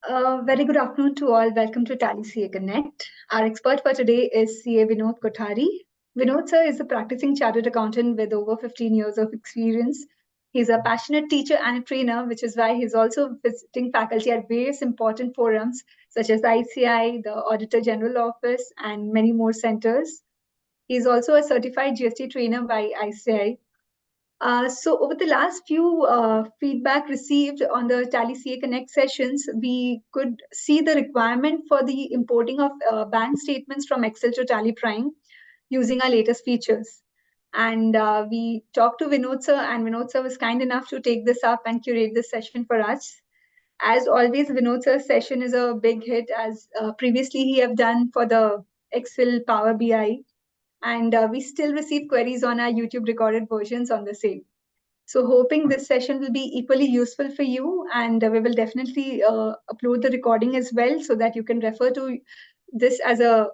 Very good afternoon to all. Welcome to Tally CA Connect. Our expert for today is CA Vinodh Kothari. Vinodh sir is a practicing chartered accountant with over 15 years of experience. He's a passionate teacher and a trainer, which is why he's also visiting faculty at various important forums such as ICI, the Auditor General Office, and many more centers. He's also a certified GST trainer by ICI. So over the last few feedback received on the Tally CA Connect sessions, we could see the requirement for the importing of bank statements from Excel to TallyPrime using our latest features. And we talked to Vinodh sir, and Vinodh sir was kind enough to take this up and curate this session for us. As always, Vinodh sir's session is a big hit, as previously he have done for the Excel Power BI. And we still receive queries on our YouTube recorded versions on the same. So hoping this session will be equally useful for you, and we will definitely upload the recording as well so that you can refer to this as a,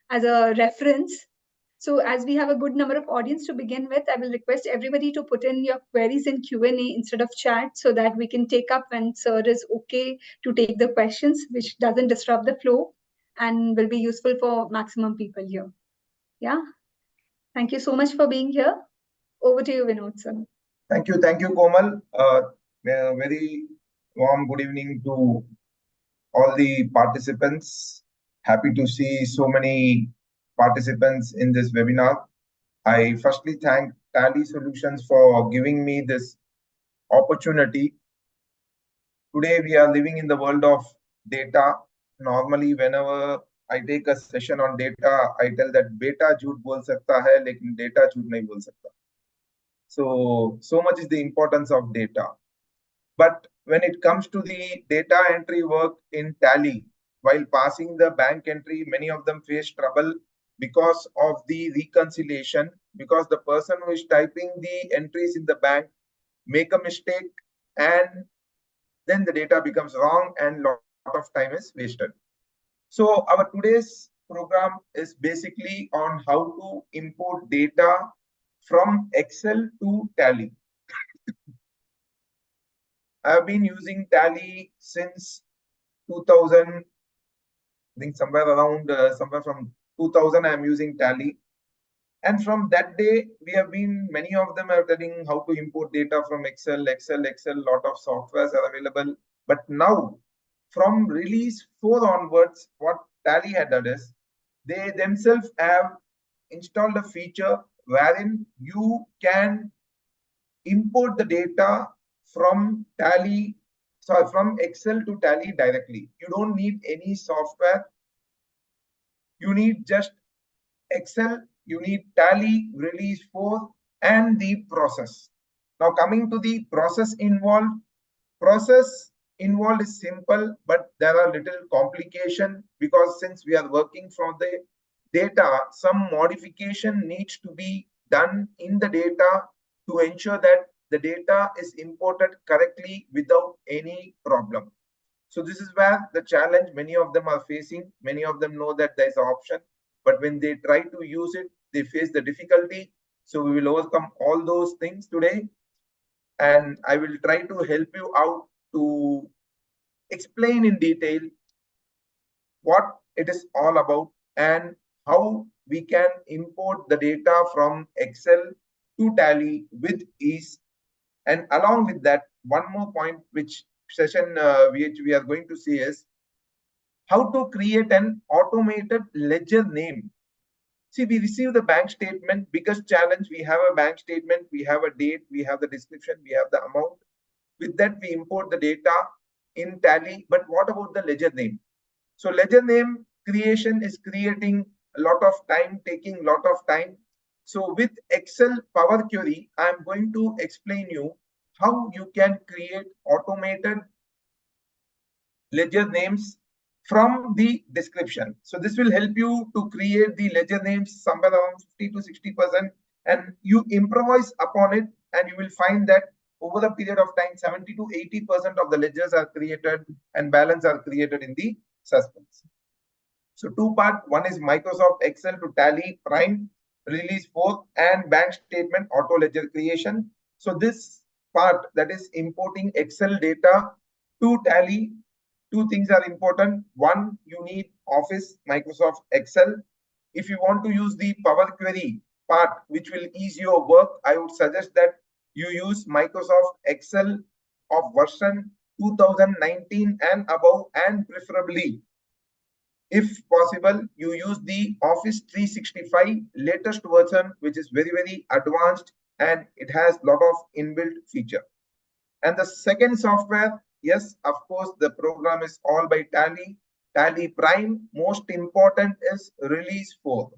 as a reference. So as we have a good number of audience to begin with, I will request everybody to put in your queries in Q&A instead of chat so that we can take up when sir is okay to take the questions, which doesn't disrupt the flow and will be useful for maximum people here. Yeah. Thank you so much for being here. Over to you, Vinodh sir. Thank you, Komal. Very warm good evening to all the participants. Happy to see so many participants in this webinar. I firstly thank Tally Solutions for giving me this opportunity. Today we are living in the world of data. Normally, whenever I take a session on data, I tell that beta jhoot bol sakta hai, lekin data jhoot nahi bol sakta. So much is the importance of data. But when it comes to the data entry work in Tally, while passing the bank entry, many of them face trouble because of the reconciliation, because the person who is typing the entries in the bank make a mistake and then the data becomes wrong and lot of time is wasted. So our today's program is basically on how to import data from Excel to Tally. I have been using Tally since 2000. I think somewhere from 2000 I am using Tally. And from that day, many of them are telling how to import data from Excel, lot of softwares are available. But now, from release 4 onwards, what Tally had done is, they themselves have installed a feature wherein you can import the data from from Excel to Tally directly. You don't need any software. You need just Excel, you need Tally release 4 and the process. Now coming to the process involved is simple, but there are little complication because since we are working from the data, some modification needs to be done in the data to ensure that the data is imported correctly without any problem. So this is where the challenge many of them are facing. Many of them know that there is an option, but when they try to use it, they face the difficulty. So we will overcome all those things today. And I will try to help you out to explain in detail what it is all about and how we can import the data from Excel to Tally with ease. And along with that, one more point which we are going to see is how to create an automated ledger name. See, we receive the bank statement. Biggest challenge, we have a bank statement, we have a date, we have the description, we have the amount. With that, we import the data in Tally. But what about the ledger name? So ledger name creation is creating a lot of time, taking a lot of time. So with Excel Power Query, I'm going to explain you how you can create automated ledger names from the description. So this will help you to create the ledger names somewhere around 50 to 60%, and you improvise upon it, and you will find that over a period of time, 70 to 80% of the ledgers are created and balance are created in the suspense. So two part, one is Microsoft Excel to Tally Prime release 4 and bank statement auto ledger creation. So this part, that is importing Excel data To Tally, two things are important. One, you need Office, Microsoft Excel. If you want to use the Power Query part, which will ease your work, I would suggest that you use Microsoft Excel of version 2019 and above, and preferably, if possible, you use the Office 365 latest version, which is very, very advanced and it has a lot of inbuilt feature. And the second software, yes, of course, the program is all by Tally. TallyPrime, most important is release 4.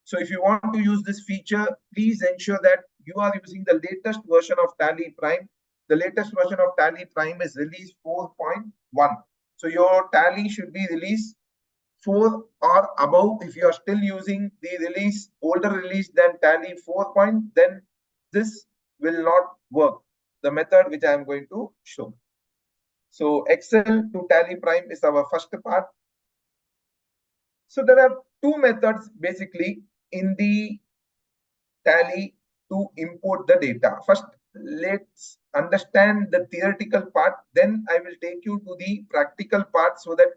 So if you want to use this feature, please ensure that you are using the latest version of TallyPrime. The latest version of TallyPrime is release 4.1. So your Tally should be release 4 or above. If you are still using the older release than Tally 4 point, then this will not work. The method which I am going to show. So Excel to TallyPrime is our first part. So there are two methods basically in the Tally to import the data. First, let's understand the theoretical part. Then I will take you to the practical part so that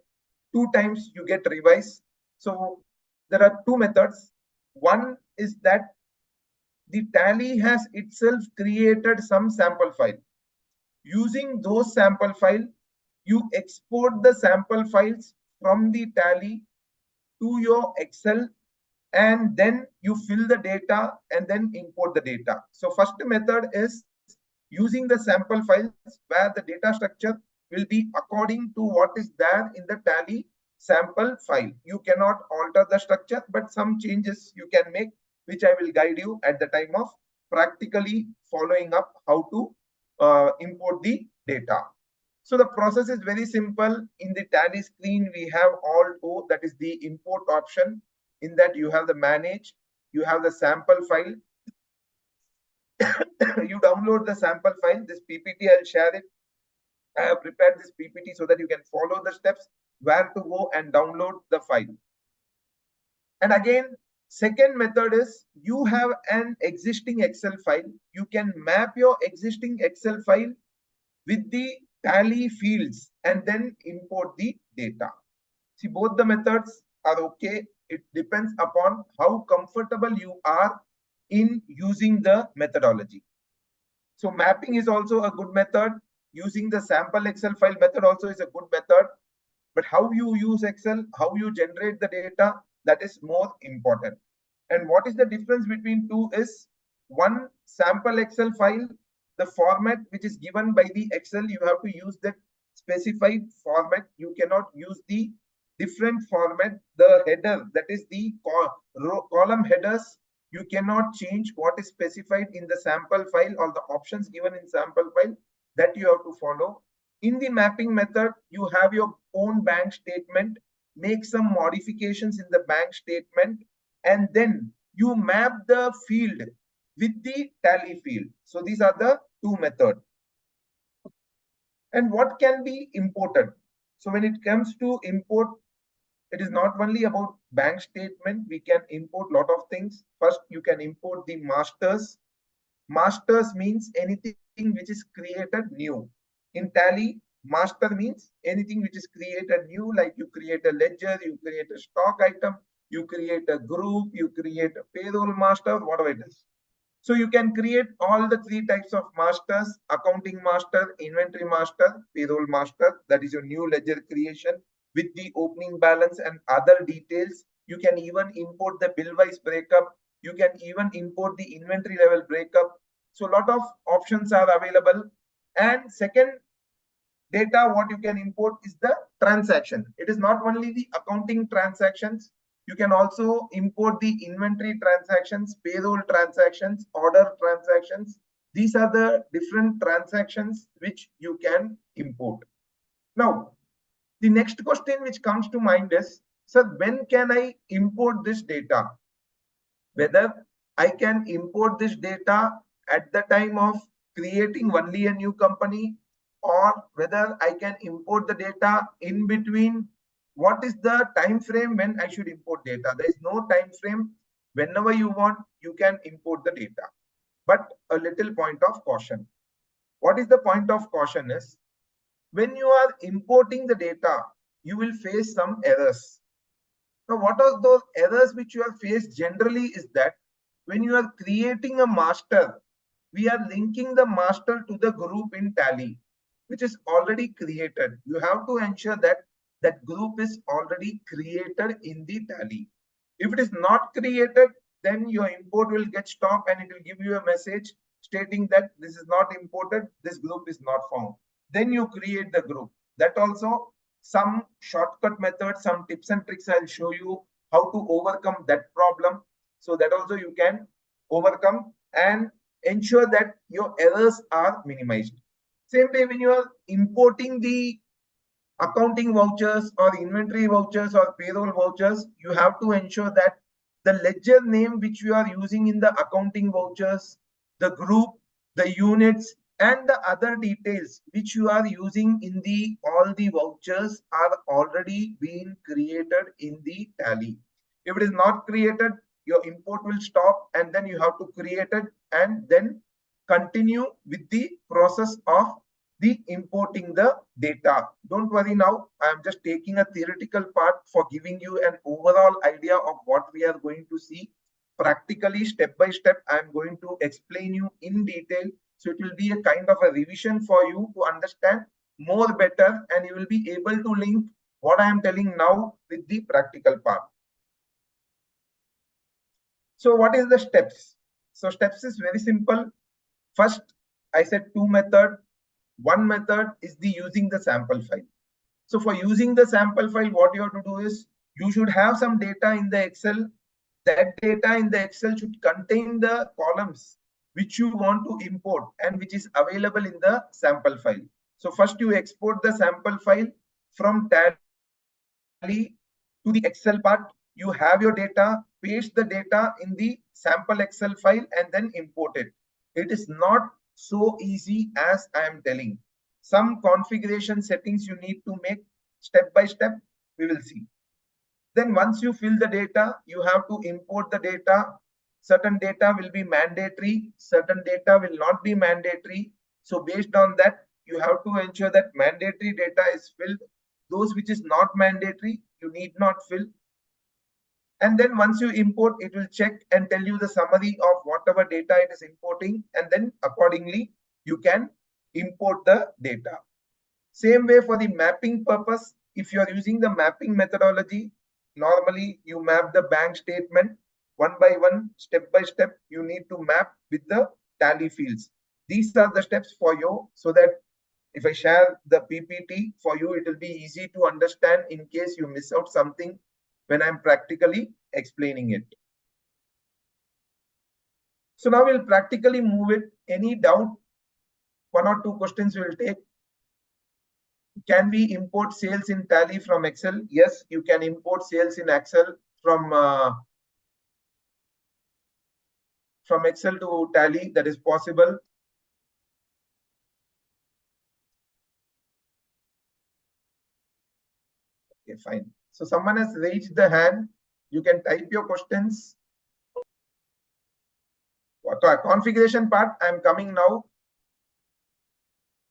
2 times you get revised. So there are two methods. One is that the Tally has itself created some sample file. Using those sample file, you export the sample files from the Tally to your Excel, and then you fill the data and then import the data. So first method is using the sample files where the data structure will be according to what is there in the Tally sample file. You cannot alter the structure, but some changes you can make, which I will guide you at the time of practically following up how to import the data. So the process is very simple. In the Tally screen, we have Alt O, that is the import option. In that you have the manage, you have the sample file. You download the sample file. This PPT, I'll share it. I have prepared this PPT so that you can follow the steps where to go and download the file. And again, second method is you have an existing Excel file. You can map your existing Excel file with the Tally fields and then import the data. See, both the methods are okay. It depends upon how comfortable you are in using the methodology. So mapping is also a good method. Using the sample Excel file method also is a good method. But how you use Excel, how you generate the data, that is more important. And what is the difference between two is one sample Excel file, the format which is given by the Excel, you have to use that specified format. You cannot use the different format. The header, that is the column headers, you cannot change what is specified in the sample file or the options given in sample file, that you have to follow. In the mapping method, you have your own bank statement, make some modifications in the bank statement, and then you map the field with the Tally field. So these are the two methods. And what can be imported? So when it comes to import, it is not only about bank statement. We can import a lot of things. First, you can import the masters. Masters means anything which is created new. In Tally, master means anything which is created new, like you create a ledger, you create a stock item, you create a group, you create a payroll master, whatever it is. So you can create all the 3 types of masters: accounting master, inventory master, payroll master. That is your new ledger creation with the opening balance and other details. You can even import the bill-wise breakup. You can even import the inventory level breakup. So a lot of options are available. And second data, what you can import is the transaction. It is not only the accounting transactions. You can also import the inventory transactions, payroll transactions, order transactions. These are the different transactions which you can import. Now, the next question which comes to mind is, sir, when can I import this data? Whether I can import this data at the time of creating only a new company, or whether I can import the data in between. What is the time frame when I should import data? There is no time frame. Whenever you want, you can import the data. But a little point of caution. What is the point of caution is, When you are importing the data, you will face some errors. Now, what are those errors which you have faced generally is that when you are creating a master, we are linking the master to the group in Tally, which is already created. You have to ensure that that group is already created in the Tally. If it is not created, then your import will get stopped and it will give you a message stating that this is not imported, this group is not found. Then you create the group. That also some shortcut methods, some tips and tricks I'll show you how to overcome that problem. So that also you can overcome and ensure that your errors are minimized. Same way when you are importing the accounting vouchers or inventory vouchers or payroll vouchers, you have to ensure that the ledger name which you are using in the accounting vouchers, the group, the units, and the other details which you are using in the all the vouchers are already being created in the Tally. If it is not created, your import will stop and then you have to create it and then continue with the process of the importing the data. Don't worry now, I am just taking a theoretical part for giving you an overall idea of what we are going to see. Practically, step by step, I am going to explain you in detail. So it will be a kind of a revision for you to understand more better and you will be able to link what I am telling now with the practical part. So what is the steps? So steps is very simple. First, I said two methods. One method is the using the sample file. So for using the sample file, what you have to do is you should have some data in the Excel. That data in the Excel should contain the columns which you want to import and which is available in the sample file. So first you export the sample file from Tally to the Excel part. You have your data, paste the data in the sample Excel file and then import it. It is not so easy as I am telling. Some configuration settings you need to make step by step. We will see. Then once you fill the data, you have to import the data. Certain data will be mandatory, certain data will not be mandatory. So based on that, you have to ensure that mandatory data is filled. Those which is not mandatory, you need not fill. And then once you import, it will check and tell you the summary of whatever data it is importing. And then accordingly, you can import the data. Same way for the mapping purpose, if you are using the mapping methodology, normally you map the bank statement one by one, step by step, you need to map with the Tally fields. These are the steps for you so that if I share the PPT for you, it will be easy to understand in case you miss out something when I'm practically explaining it. So now we'll practically move it. Any doubt? One or two questions we'll take. Can we import sales in Tally from Excel? Yes, you can import sales in Excel from Excel to Tally. That is possible. Okay, fine. So someone has raised the hand. You can type your questions. Configuration part, I'm coming now.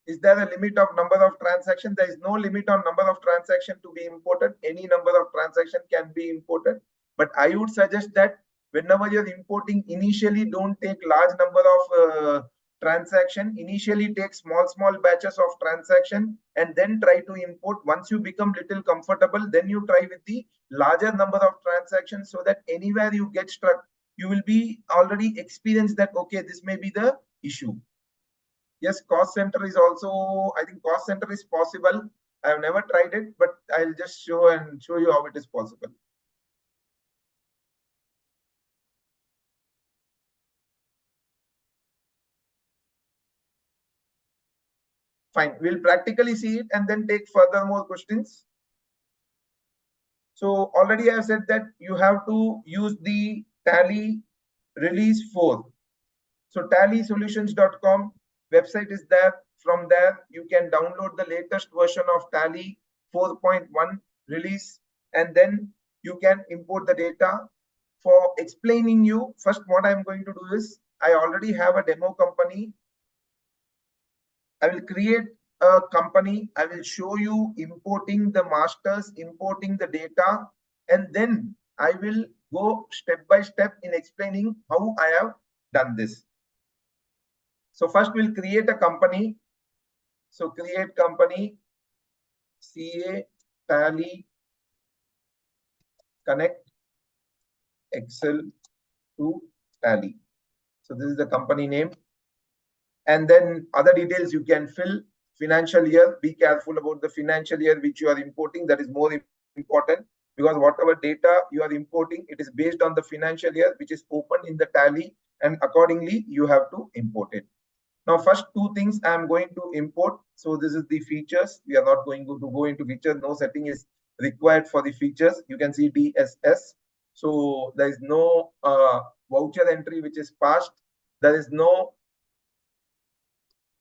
Is there a limit of number of transactions? There is no limit on number of transactions to be imported. Any number of transactions can be imported. But I would suggest that whenever you're importing, initially don't take large number of transaction. Initially take small batches of transaction and then try to import. Once you become little comfortable, then you try with the larger number of transactions so that anywhere you get stuck, you will be already experienced that, okay, this may be the issue. Yes, cost center is also, I think cost center is possible. I have never tried it, but I'll just show you how it is possible. Fine, we'll practically see it and then take further more questions. So already I have said that you have to use the Tally release 4. So tallysolutions.com website is there. From there, you can download the latest version of Tally 4.1 release, and then you can import the data. For explaining you, first what I'm going to do is, I already have a demo company. I will create a company, I will show you importing the masters, importing the data, and then I will go step by step in explaining how I have done this. So first we'll create a company. So create company, CA, Tally, Connect, Excel to Tally. So this is the company name. And then other details you can fill. Financial year, be careful about the financial year which you are importing. That is more important, because whatever data you are importing, it is based on the financial year which is open in the Tally, and accordingly you have to import it. Now first two things I am going to import. So this is the features. We are not going to go into features. No setting is required for the features. You can see DSS. So there is no voucher entry which is passed. There is no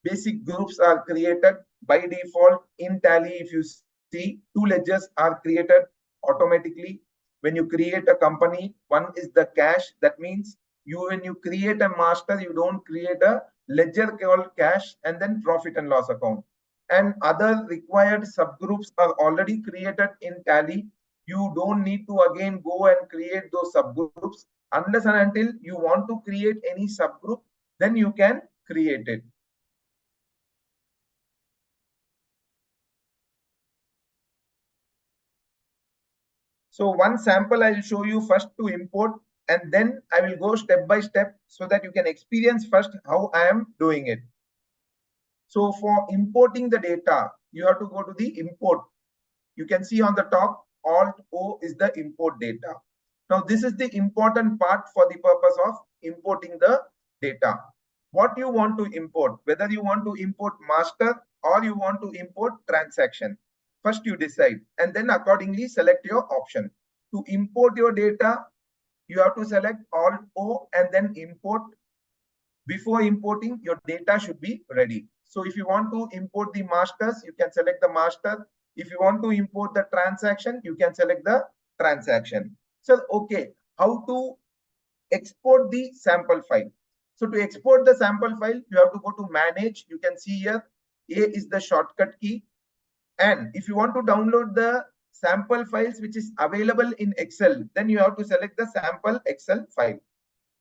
basic groups are created by default in Tally. If you see, two ledgers are created automatically when you create a company. One is the cash. That means when you create a master, you don't create a ledger called cash and then profit and loss account. And other required subgroups are already created in Tally. You don't need to again go and create those subgroups unless and until you want to create any subgroup, then you can create it. So one sample I will show you first to import, and then I will go step by step so that you can experience first how I am doing it. So for importing the data, you have to go to the import. You can see on the top, Alt O is the import data. Now this is the important part for the purpose of importing the data. What you want to import, whether you want to import master or you want to import transaction. First you decide, and then accordingly select your option. To import your data, you have to select Alt O and then import. Before importing, your data should be ready. So if you want to import the masters, you can select the master. If you want to import the transaction, you can select the transaction. So, okay, how to export the sample file? So to export the sample file, you have to go to manage. You can see here, A is the shortcut key. And if you want to download the sample files which is available in Excel, then you have to select the sample Excel file.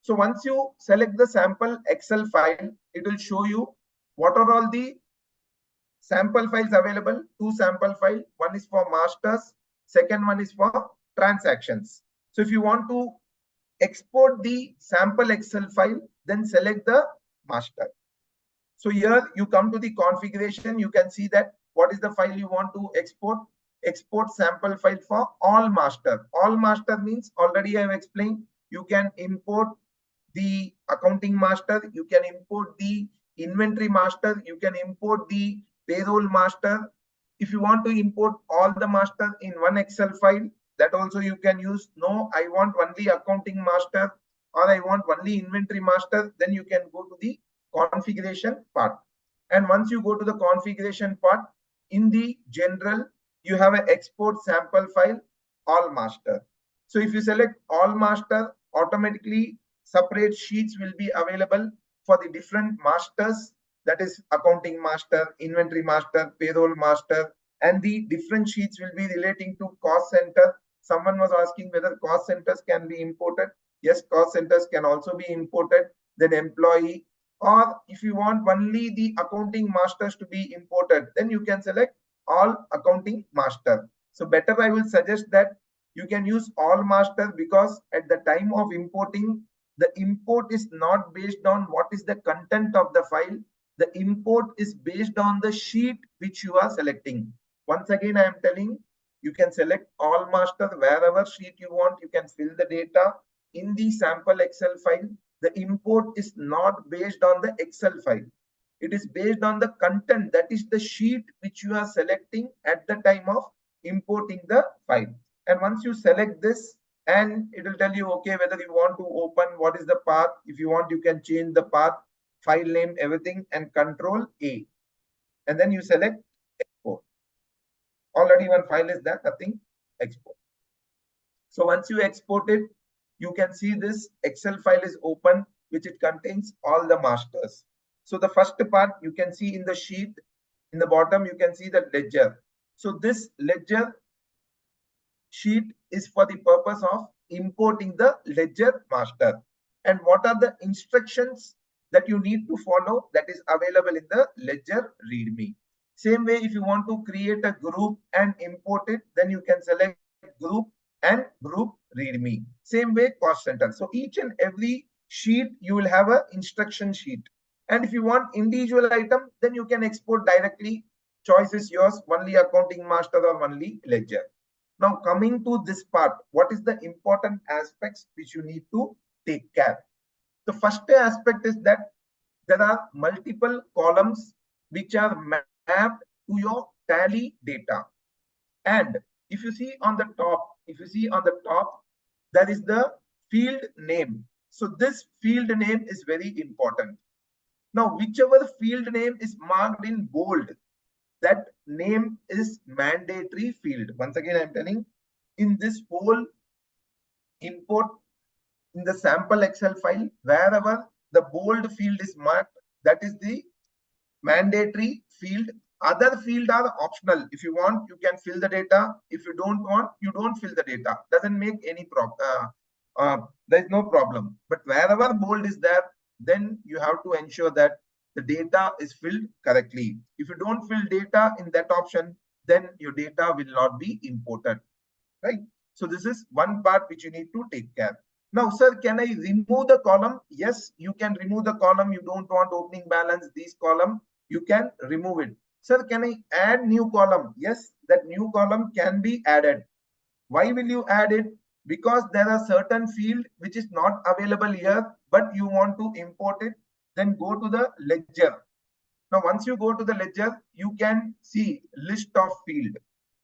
So once you select the sample Excel file, it will show you what are all the sample files available. Two sample files. One is for masters. Second one is for transactions. So if you want to export the sample Excel file, then select the master. So here you come to the configuration. You can see that what is the file you want to export. Export sample file for all master. All master means already I have explained. You can import the accounting master, you can import the inventory master, you can import the payroll master. If you want to import all the master in one Excel file, that also you can use. No, I want only accounting master or I want only inventory master, then you can go to the configuration part. And once you go to the configuration part, in the general, you have an export sample file, all master. So if you select all master, automatically separate sheets will be available for the different masters, that is accounting master, inventory master, payroll master, and the different sheets will be relating to cost center. Someone was asking whether cost centers can be imported. Yes, cost centers can also be imported. Then employee, or if you want only the accounting masters to be imported, then you can select all accounting master. So better I will suggest that you can use all master, because at the time of importing, the import is not based on what is the content of the file. The import is based on the sheet which you are selecting. Once again, I am telling, you can select all master, wherever sheet you want, you can fill the data in the sample Excel file. The import is not based on the Excel file. It is based on the content, that is the sheet which you are selecting at the time of importing the file. And once you select this, and it will tell you, okay, whether you want to open, what is the path. If you want, you can change the path, file name, everything, and Control A. And then you select export. Already one file is there, nothing, export. So once you export it, you can see this Excel file is open, which it contains all the masters. So the first part you can see in the sheet, In the bottom, you can see the ledger. So this ledger sheet is for the purpose of importing the ledger master. And what are the instructions that you need to follow that is available in the ledger readme? Same way, if you want to create a group and import it, then you can select group and group readme. Same way, cost center. So each and every sheet, you will have an instruction sheet. And if you want individual item, then you can export directly. Choice is yours, only accounting master or only ledger. Now coming to this part, what is the important aspects which you need to take care? The first aspect is that there are multiple columns which are mapped to your tally data. And if you see on the top, there is the field name. So this field name is very important. Now, whichever field name is marked in bold, that name is mandatory field. Once again, I'm telling, in this whole import in the sample Excel file, wherever the bold field is marked, that is the mandatory field. Other field are optional. If you want, you can fill the data. If you don't want, you don't fill the data. Doesn't make any problem. There is no problem. But wherever bold is there, then you have to ensure that the data is filled correctly. If you don't fill data in that option, then your data will not be imported, right? So this is one part which you need to take care. Now, sir, can I remove the column? Yes, you can remove the column. You don't want opening balance, this column, you can remove it. Sir, can I add new column? Yes, that new column can be added. Why will you add it? Because there are certain field which is not available here, but you want to import it, then go to the ledger. Now, once you go to the ledger, you can see list of field.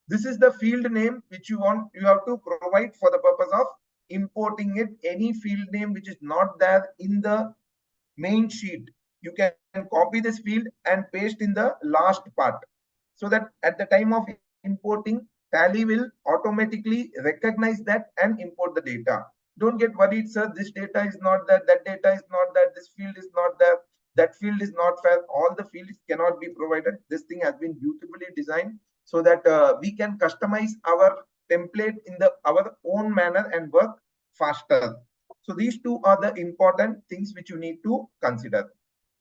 This is the field name which you have to provide for the purpose of importing it. Any field name which is not there in the main sheet, you can copy this field and paste in the last part, so that at the time of importing, Tally will automatically recognize that and import the data. Don't get worried, sir, this data is not there, that data is not there, this field is not there, that field is not fair. All the fields cannot be provided. This thing has been beautifully designed so that we can customize our template in our own manner and work faster. So these two are the important things which you need to consider.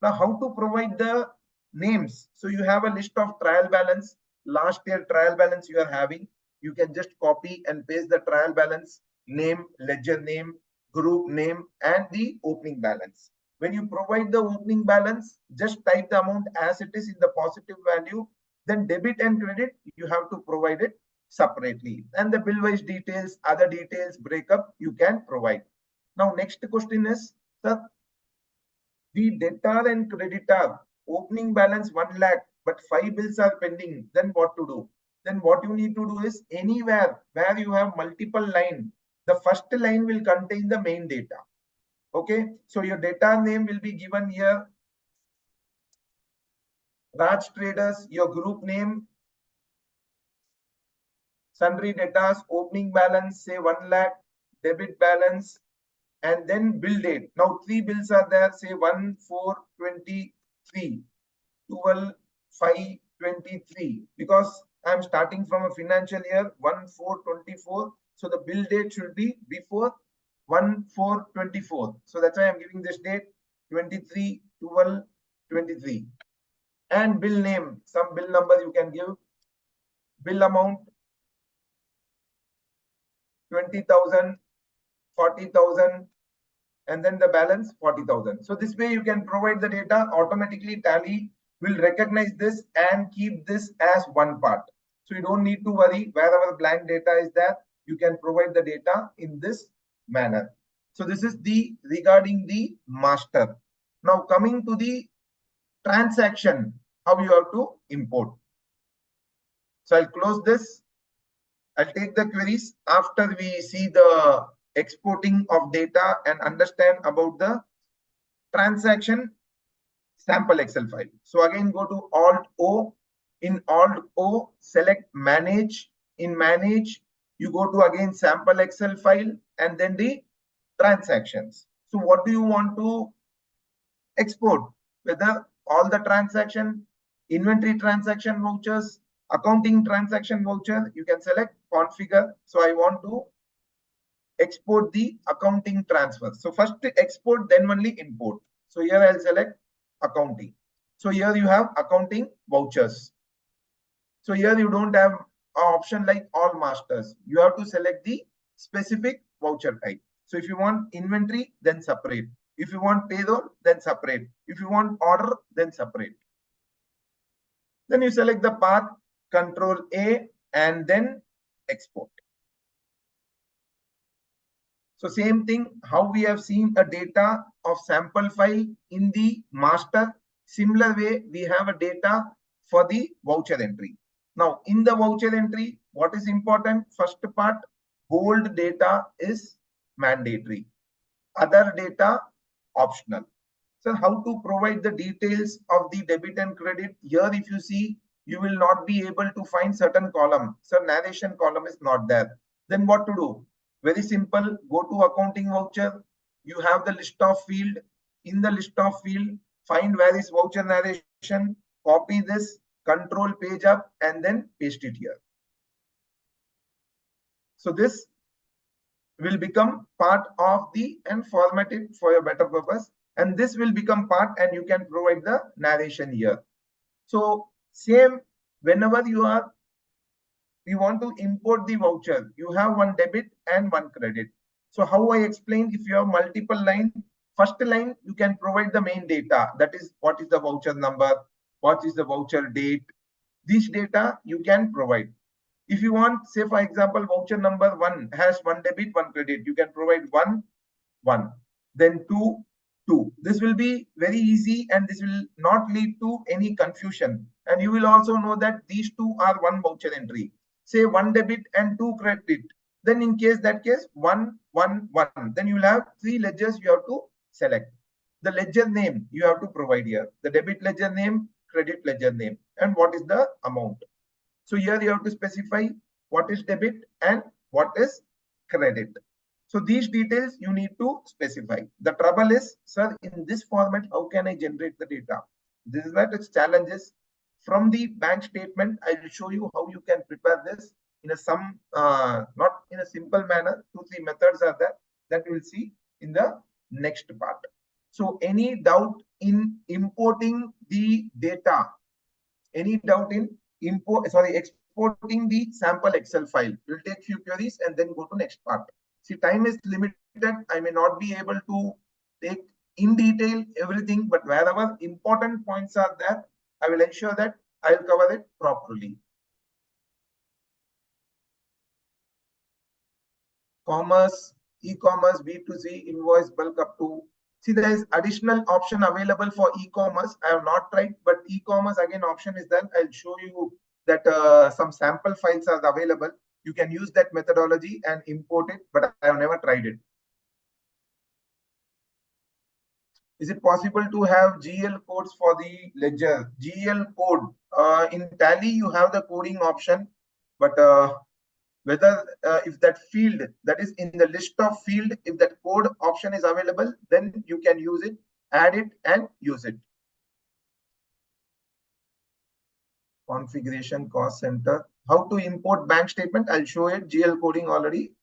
Now, how to provide the names? So you have a list of trial balance. Last year trial balance you are having. You can just copy and paste the trial balance name, ledger name, group name, and the opening balance. When you provide the opening balance, just type the amount as it is in the positive value. Then debit and credit, you have to provide it separately. And the bill wise details, other details, breakup, you can provide. Now, next question is, sir, the debtor and creditor opening balance 1 lakh, but 5 bills are pending. Then what to do? Then what you need to do is, anywhere where you have multiple line, the first line will contain the main data. Okay, so your data name will be given here, Raj Traders, your group name, sundry debtors, opening balance, say 1 lakh, debit balance, and then bill date. Now 3 bills are there, say 1/4/23, 12/5/23, because I'm starting from a financial year 1/4/24. So the bill date should be before 1/4/24. So that's why I'm giving this date 23/12/23. And bill name, some bill number you can give. Bill amount 20,000, 40,000, and then the balance 40,000. So this way you can provide the data automatically. Tally will recognize this and keep this as one part. So you don't need to worry. Wherever blank data is there, you can provide the data in this manner. So this is the regarding the master. Now coming to the transaction, how you have to import. So I'll close this. I'll take the queries after we see the exporting of data and understand about the transaction sample Excel file. So again, go to Alt O. In Alt O, select Manage. In Manage, you go to again sample Excel file and then the transactions. So what do you want to export? Whether all the transaction, inventory transaction vouchers, accounting transaction voucher, you can select configure. So I want to export the accounting transfer. So first export, then only import. So here I'll select accounting. So here you have accounting vouchers. So here you don't have an option like all masters. You have to select the specific voucher type. So if you want inventory, then separate. If you want payroll, then separate. If you want order, then separate. Then you select the path, Control A, and then export. So same thing, how we have seen a data of sample file in the master, similar way we have a data for the voucher entry. Now in the voucher entry, what is important? First part, bold data is mandatory. Other data optional. So how to provide the details of the debit and credit? Here if you see, you will not be able to find certain column. So narration column is not there. Then what to do? Very simple. Go to accounting voucher. You have the list of field. In the list of field, find where is voucher narration. Copy this, control page up, and then paste it here. So this will become part of the and format it for your better purpose. And this will become part and you can provide the narration here. So same, whenever you want to import the voucher, you have one debit and one credit. So how I explained, if you have multiple line, first line you can provide the main data, that is what is the voucher number, what is the voucher date. This data you can provide. If you want, say for example, voucher number 1 has one debit, one credit, you can provide 1, 1, then 2, 2. This will be very easy and this will not lead to any confusion. And you will also know that these two are one voucher entry. Say 1 debit and 2 credit. Then in that case, 1, 1, 1. Then you will have 3 ledgers you have to select. The ledger name you have to provide here. The debit ledger name, credit ledger name, and what is the amount. So here you have to specify what is debit and what is credit. So these details you need to specify. The trouble is, sir, in this format, how can I generate the data? This is what its challenges. From the bank statement, I will show you how you can prepare this in a not in a simple manner. 2-3 methods are there that we'll see in the next part. So any doubt in importing the data, any doubt in exporting the sample Excel file. We'll take few queries and then go to next part. See, time is limited. I may not be able to take in detail everything, but wherever important points are there, I will ensure that I'll cover it properly. Commerce, e-commerce, B2C, invoice bulk up to. See, there is additional option available for e-commerce. I have not tried, but e-commerce again option is there. I'll show you that some sample files are available. You can use that methodology and import it, but I have never tried it. Is it possible to have GL codes for the ledger? GL code in Tally you have the coding option, but whether if that field that is in the list of field, if that code option is available, then you can use it, add it and use it. Configuration cost center. How to import bank statement? I'll show it. GL coding already.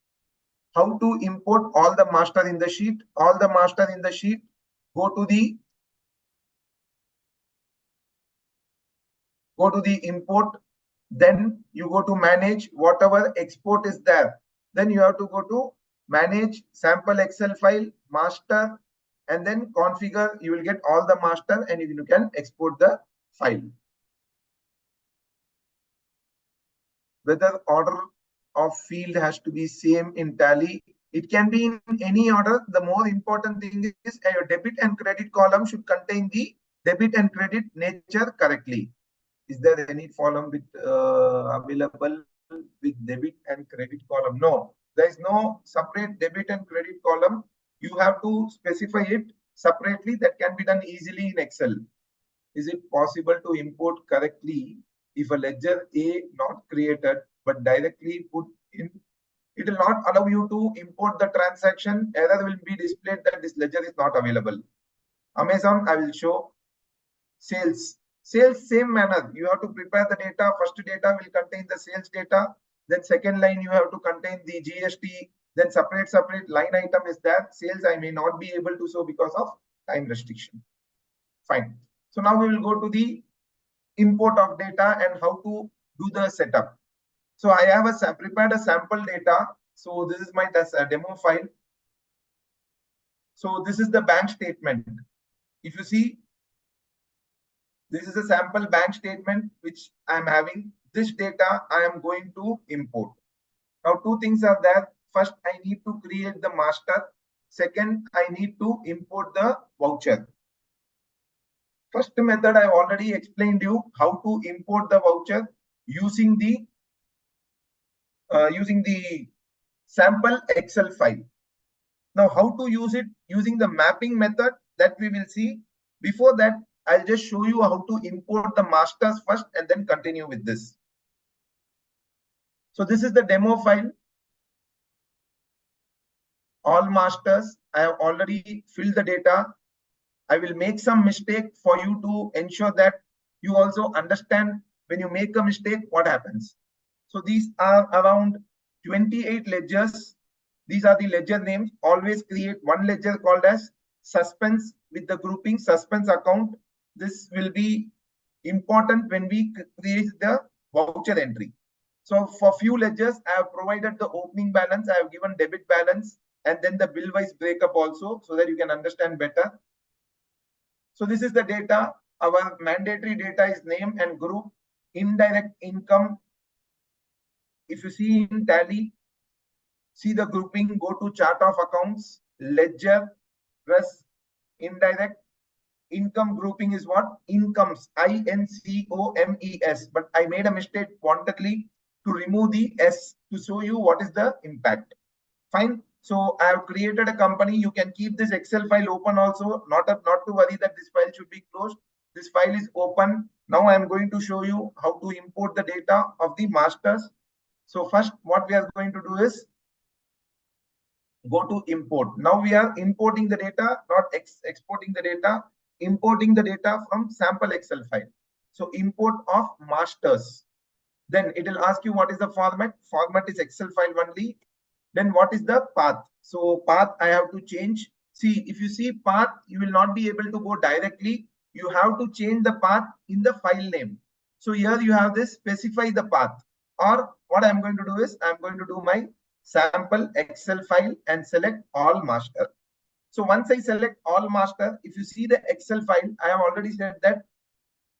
How to import all the master in the sheet? All the master in the sheet. Go to the import. Then you go to manage whatever export is there. Then you have to go to manage sample Excel file, master, and then configure. You will get all the master and you can export the file. Whether order of field has to be same in Tally. It can be in any order. The more important thing is your debit and credit column should contain the debit and credit nature correctly. Is there any column with available with debit and credit column? No, there is no separate debit and credit column. You have to specify it separately. That can be done easily in Excel. Is it possible to import correctly if a ledger A not created but directly put in? It will not allow you to import the transaction. Error will be displayed that this ledger is not available. Amazon, I will show sales. Sales, same manner. You have to prepare the data. First data will contain the sales data. Then second line, you have to contain the GST. Then separate line item is there. Sales, I may not be able to show because of time restriction. Fine. So now we will go to the import of data and how to do the setup. So I have prepared a sample data. So this is my demo file. So this is the bank statement. If you see, this is a sample bank statement which I am having. This data I am going to import. Now two things are there. First, I need to create the master. Second, I need to import the voucher. First method I already explained you how to import the voucher using the sample Excel file. Now, how to use it using the mapping method that we will see. Before that, I'll just show you how to import the masters first and then continue with this. So this is the demo file. All masters, I have already filled the data. I will make some mistake for you to ensure that you also understand when you make a mistake, what happens. So these are around 28 ledgers. These are the ledger names. Always create one ledger called as suspense with the grouping suspense account. This will be important when we create the voucher entry. So for few ledgers, I have provided the opening balance. I have given debit balance and then the bill wise breakup also so that you can understand better. So this is the data. Our mandatory data is name and group. Indirect income. If you see in Tally, see the grouping, go to chart of accounts, ledger, plus indirect income grouping is what? Incomes, INCOMES. But I made a mistake wantedly to remove the S to show you what is the impact. Fine. So I have created a company. You can keep this Excel file open also. Not to worry that this file should be closed. This file is open. Now I am going to show you how to import the data of the masters. So first, what we are going to do is go to import. Now we are importing the data, not exporting the data, importing the data from sample Excel file. So import of masters. Then it will ask you what is the format. Format is Excel file only. Then what is the path? So path I have to change. See, if you see path, you will not be able to go directly. You have to change the path in the file name. So here you have this specify the path. Or what I'm going to do is I'm going to do my sample Excel file and select all master. So once I select all master, if you see the Excel file, I have already said that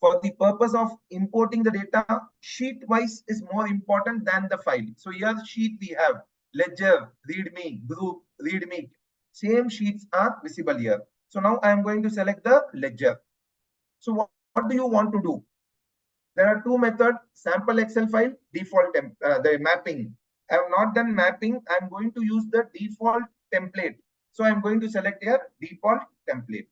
for the purpose of importing the data, sheet wise is more important than the file. So here sheet we have ledger, readme, group, readme. Same sheets are visible here. So now I am going to select the ledger. So what do you want to do? There are two methods, sample Excel file, default the mapping. I have not done mapping. I am going to use the default template. So I am going to select here default template.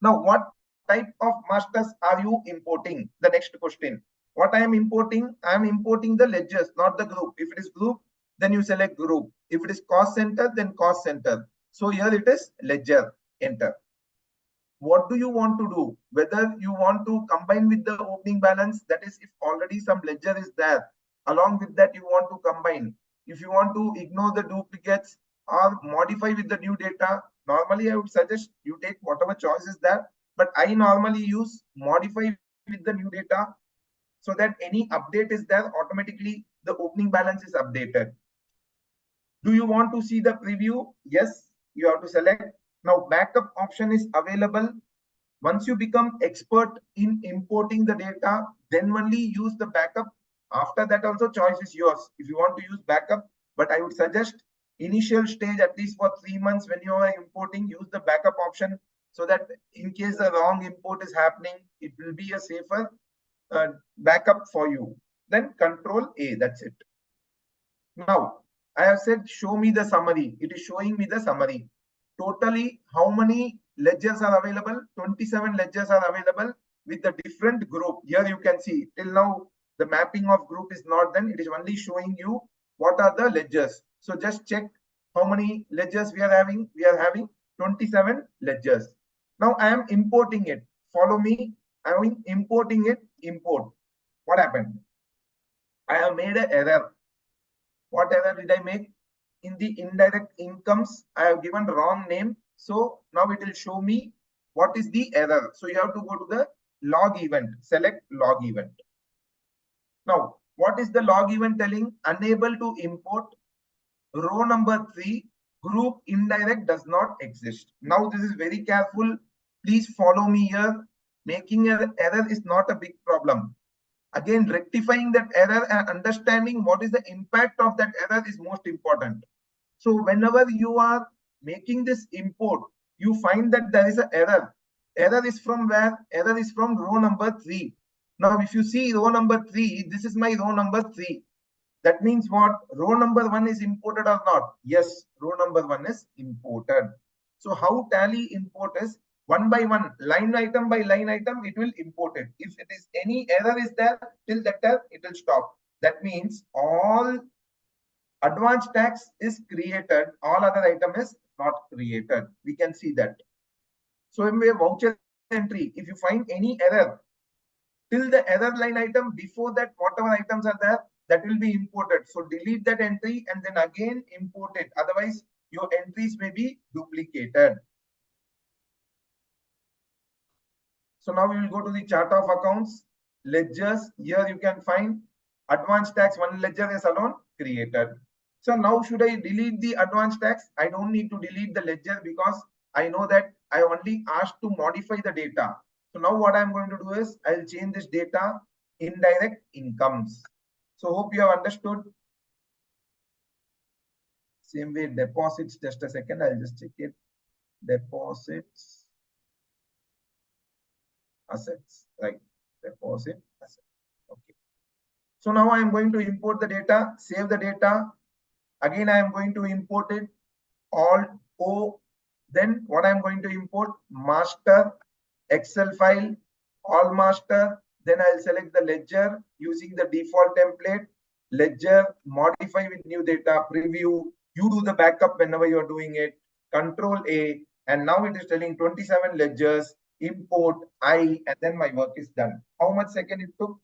Now, what type of masters are you importing? The next question. What I am importing the ledgers, not the group. If it is group, then you select group. If it is cost center, then cost center. So here it is ledger, enter. What do you want to do? Whether you want to combine with the opening balance, that is if already some ledger is there, along with that you want to combine. If you want to ignore the duplicates or modify with the new data, normally I would suggest you take whatever choice is there, but I normally use modify with the new data so that any update is there, automatically the opening balance is updated. Do you want to see the preview? Yes, you have to select. Now backup option is available. Once you become expert in importing the data, then only use the backup. After that also choice is yours. If you want to use backup, but I would suggest initial stage, at least for 3 months when you are importing, use the backup option so that in case a wrong import is happening, it will be a safer backup for you. Then Control A, that's it. Now, I have said show me the summary. It is showing me the summary. Totally, how many ledgers are available? 27 ledgers are available with the different group. Here you can see till now the mapping of group is not done. It is only showing you what are the ledgers. So just check how many ledgers we are having. We are having 27 ledgers. Now I am importing it. Follow me. I'm importing it, import. What happened? I have made an error. What error did I make? In the indirect incomes, I have given wrong name. So now it will show me what is the error. So you have to go to the log event, select log event. Now, what is the log event telling? Unable to import row number 3, group indirect does not exist. Now this is very careful. Please follow me here. Making an error is not a big problem. Again, rectifying that error and understanding what is the impact of that error is most important. So whenever you are making this import, you find that there is an error. Error is from where? Error is from row number 3. Now, if you see row number 3, this is my row number 3. That means what? Row number 1 is imported or not? Yes, row number 1 is imported. So how Tally import is one by one, line item by line item, it will import it. If it is any error is there, till that time, it will stop. That means all advanced tax is created, all other item is not created. We can see that. So in a voucher entry, if you find any error, till the error line item, before that, whatever items are there, that will be imported. So delete that entry and then again import it. Otherwise, your entries may be duplicated. So now we will go to the chart of accounts, ledgers. Here you can find advanced tax, one ledger is alone created. So now should I delete the advanced tax? I don't need to delete the ledger because I know that I only asked to modify the data. So now what I'm going to do is I'll change this data indirect incomes. So hope you have understood. Same way deposits, just a second, I'll just check it. Deposits. Assets, right? Deposit asset. Okay. So now I am going to import the data, save the data. Again, I am going to import it, Alt O. Then what I am going to import? Master, Excel file, all master. Then I'll select the ledger using the default template. Ledger, modify with new data, preview. You do the backup whenever you're doing it. Control A. And now it is telling 27 ledgers. Import I, and then my work is done. How much second it took?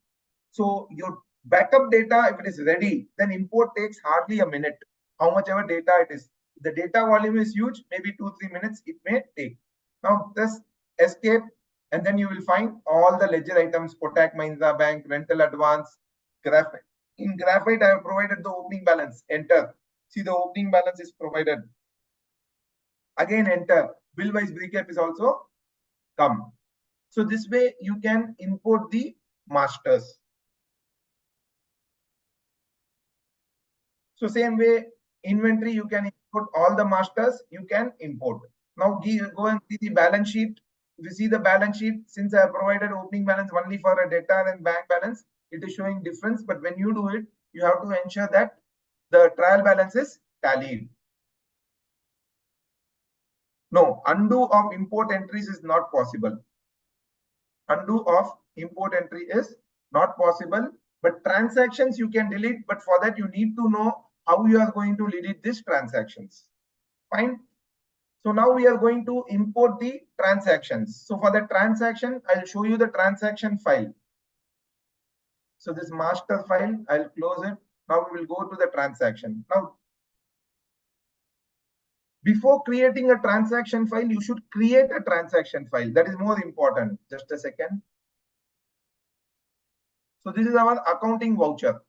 So your backup data, if it is ready, then import takes hardly a minute. How much ever data it is. If the data volume is huge, maybe 2-3 minutes it may take. Now press escape, and then you will find all the ledger items: Kotak Mahindra Bank, rental advance, graphite. In graphite, I have provided the opening balance. Enter. See, the opening balance is provided. Again, enter. Bill wise recap is also come. So this way you can import the masters. So same way, inventory, you can import all the masters, you can import. Now go and see the balance sheet. If you see the balance sheet, since I have provided opening balance only for a debtor and bank balance, it is showing difference. But when you do it, you have to ensure that the trial balance is tallied. No, undo of import entries is not possible. Undo of import entry is not possible, but transactions you can delete. But for that, you need to know how you are going to delete these transactions. Fine. So now we are going to import the transactions. So for the transaction, I'll show you the transaction file. So this master file, I'll close it. Now we will go to the transaction. Now, before creating a transaction file, you should create a transaction file. That is more important. Just a second. So this is our accounting voucher.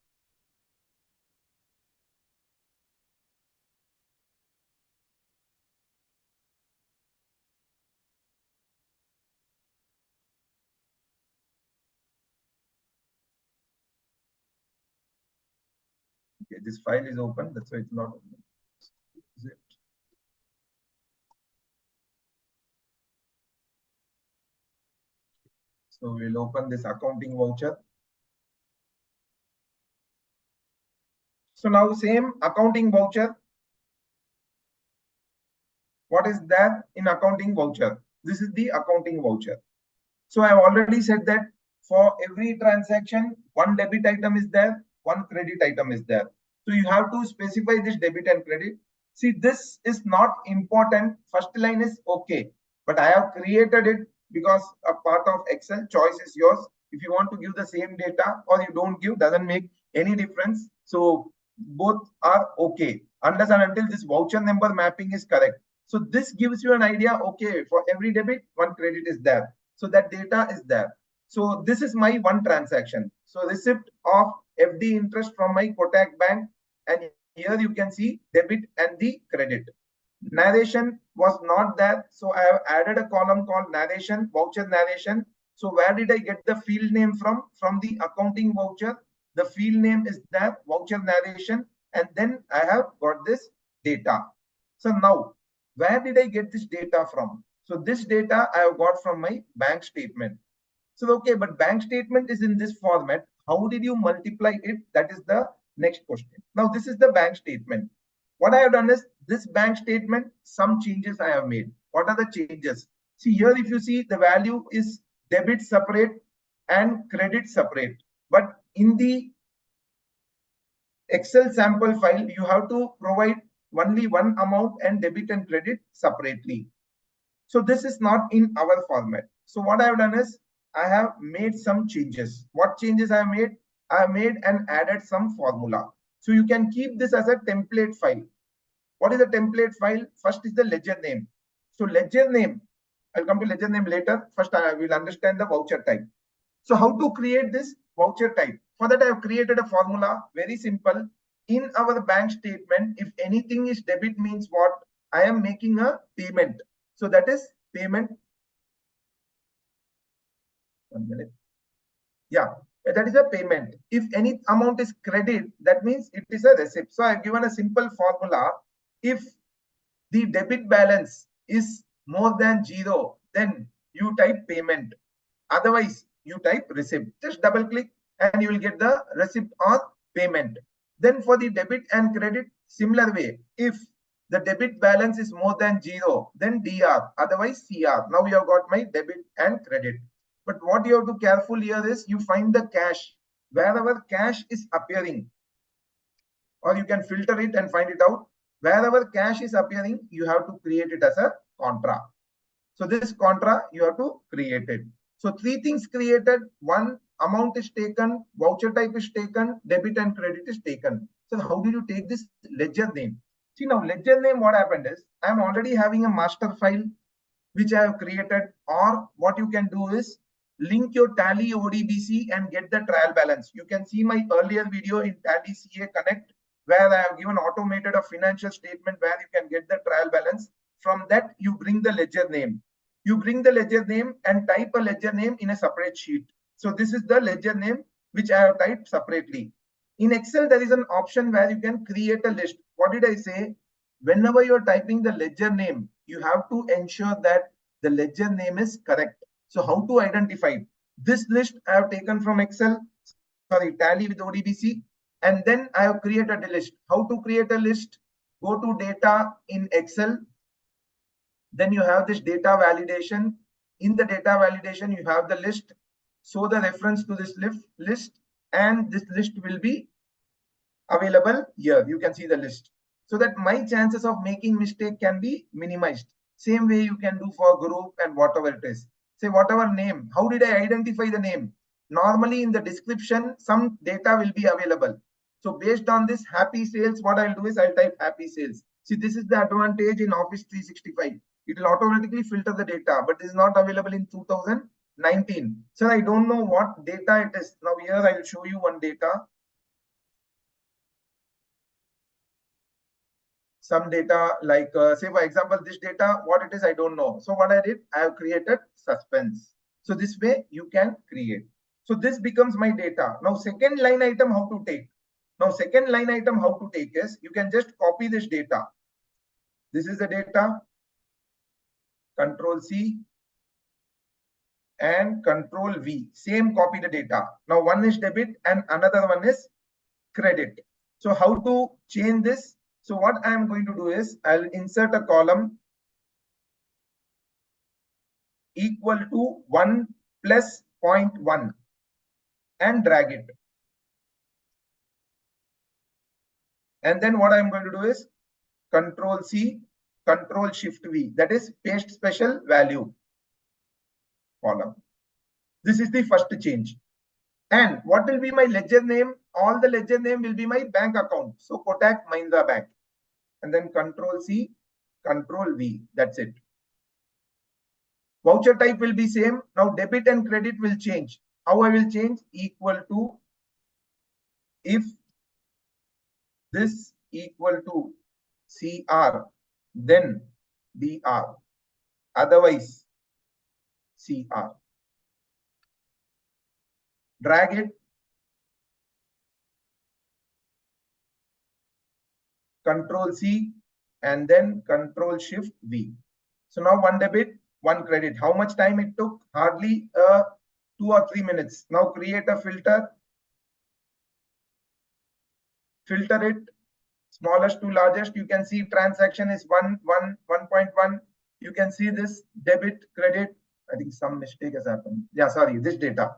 Okay, this file is open. That's why it's not open. Is it? So we'll open this accounting voucher. So now same accounting voucher. What is there in accounting voucher? This is the accounting voucher. So I've already said that for every transaction, one debit item is there, one credit item is there. So you have to specify this debit and credit. See, this is not important. First line is okay, but I have created it. because a part of Excel, choice is yours. If you want to give the same data or you don't give, doesn't make any difference. So both are okay unless and until this voucher number mapping is correct. So this gives you an idea, okay, for every debit, one credit is there. So that data is there. So this is my one transaction. So receipt of FD interest from my Kotak Bank, and here you can see debit and the credit. Narration was not there, so I have added a column called narration, voucher narration. So where did I get the field name from? From the accounting voucher. The field name is there, voucher narration, and then I have got this data. So now, where did I get this data from? So this data I have got from my bank statement. So okay, but bank statement is in this format. How did you multiply it? That is the next question. Now this is the bank statement. What I have done is this bank statement, some changes I have made. What are the changes? See here, if you see, the value is debit separate and credit separate. But in the Excel sample file, you have to provide only one amount and debit and credit separately. So this is not in our format. So what I have done is I have made some changes. What changes I have made? I have made and added some formula. So you can keep this as a template file. What is the template file? First is the ledger name. So ledger name, I'll come to ledger name later. First I will understand the voucher type. So how to create this voucher type? For that I have created a formula, very simple. In our bank statement, if anything is debit means what? I am making a payment. So that is payment. 1 minute. Yeah, that is a payment. If any amount is credit, that means it is a receipt. So I have given a simple formula. If the debit balance is more than 0, then you type payment. Otherwise, you type receipt. Just double click and you will get the receipt or payment. Then for the debit and credit, similar way. If the debit balance is more than 0, then DR, otherwise CR. Now you have got my debit and credit. But what you have to careful here is you find the cash. Wherever cash is appearing, or you can filter it and find it out. Wherever cash is appearing, you have to create it as a contra. So this contra, you have to create it. So three things created. One, amount is taken, voucher type is taken, debit and credit is taken. So how do you take this ledger name? See now, ledger name, what happened is, I am already having a master file which I have created, or what you can do is link your Tally ODBC and get the trial balance. You can see my earlier video in Tally CA Connect, where I have given automated a financial statement where you can get the trial balance. From that, you bring the ledger name. You bring the ledger name and type a ledger name in a separate sheet. So this is the ledger name which I have typed separately. In Excel, there is an option where you can create a list. What did I say? Whenever you're typing the ledger name, you have to ensure that the ledger name is correct. So how to identify? This list I have taken from Excel, sorry, Tally with ODBC, and then I have created a list. How to create a list? Go to data in Excel. Then you have this data validation. In the data validation, you have the list. Show the reference to this list, and this list will be available here. You can see the list, so that my chances of making mistake can be minimized. Same way you can do for group and whatever it is. Say whatever name. How did I identify the name? Normally in the description, some data will be available. So based on this happy sales, what I'll do is I'll type happy sales. See, this is the advantage in Office 365. It will automatically filter the data, but this is not available in 2019. So I don't know what data it is. Now here I will show you one data. Some data like say for example this data, what it is I don't know. So what I did, I have created suspense. So this way you can create. So this becomes my data. Now second line item how to take. Now second line item how to take is you can just copy this data. This is the data. Control C and Control V. Same copy the data. Now one is debit and another one is credit. So how to change this? So what I am going to do is I'll insert a column equal to 1 plus 0.1 and drag it. And then what I'm going to do is Control C, Control Shift V, that is paste special value. column. This is the first change. And what will be my ledger name? All the ledger name will be my bank account. So Kotak Mahindra Bank. And then Control C, Control V. That's it. Voucher type will be same. Now debit and credit will change. How I will change? Equal to, if this equal to CR, then DR. Otherwise, CR. Drag it. Control C and then Control Shift V. So now one debit, one credit. How much time it took? Hardly 2 or 3 minutes. Now create a filter. Filter it, smallest to largest. You can see transaction is 1.1. You can see this debit, credit. I think some mistake has happened. Yeah, sorry, this data.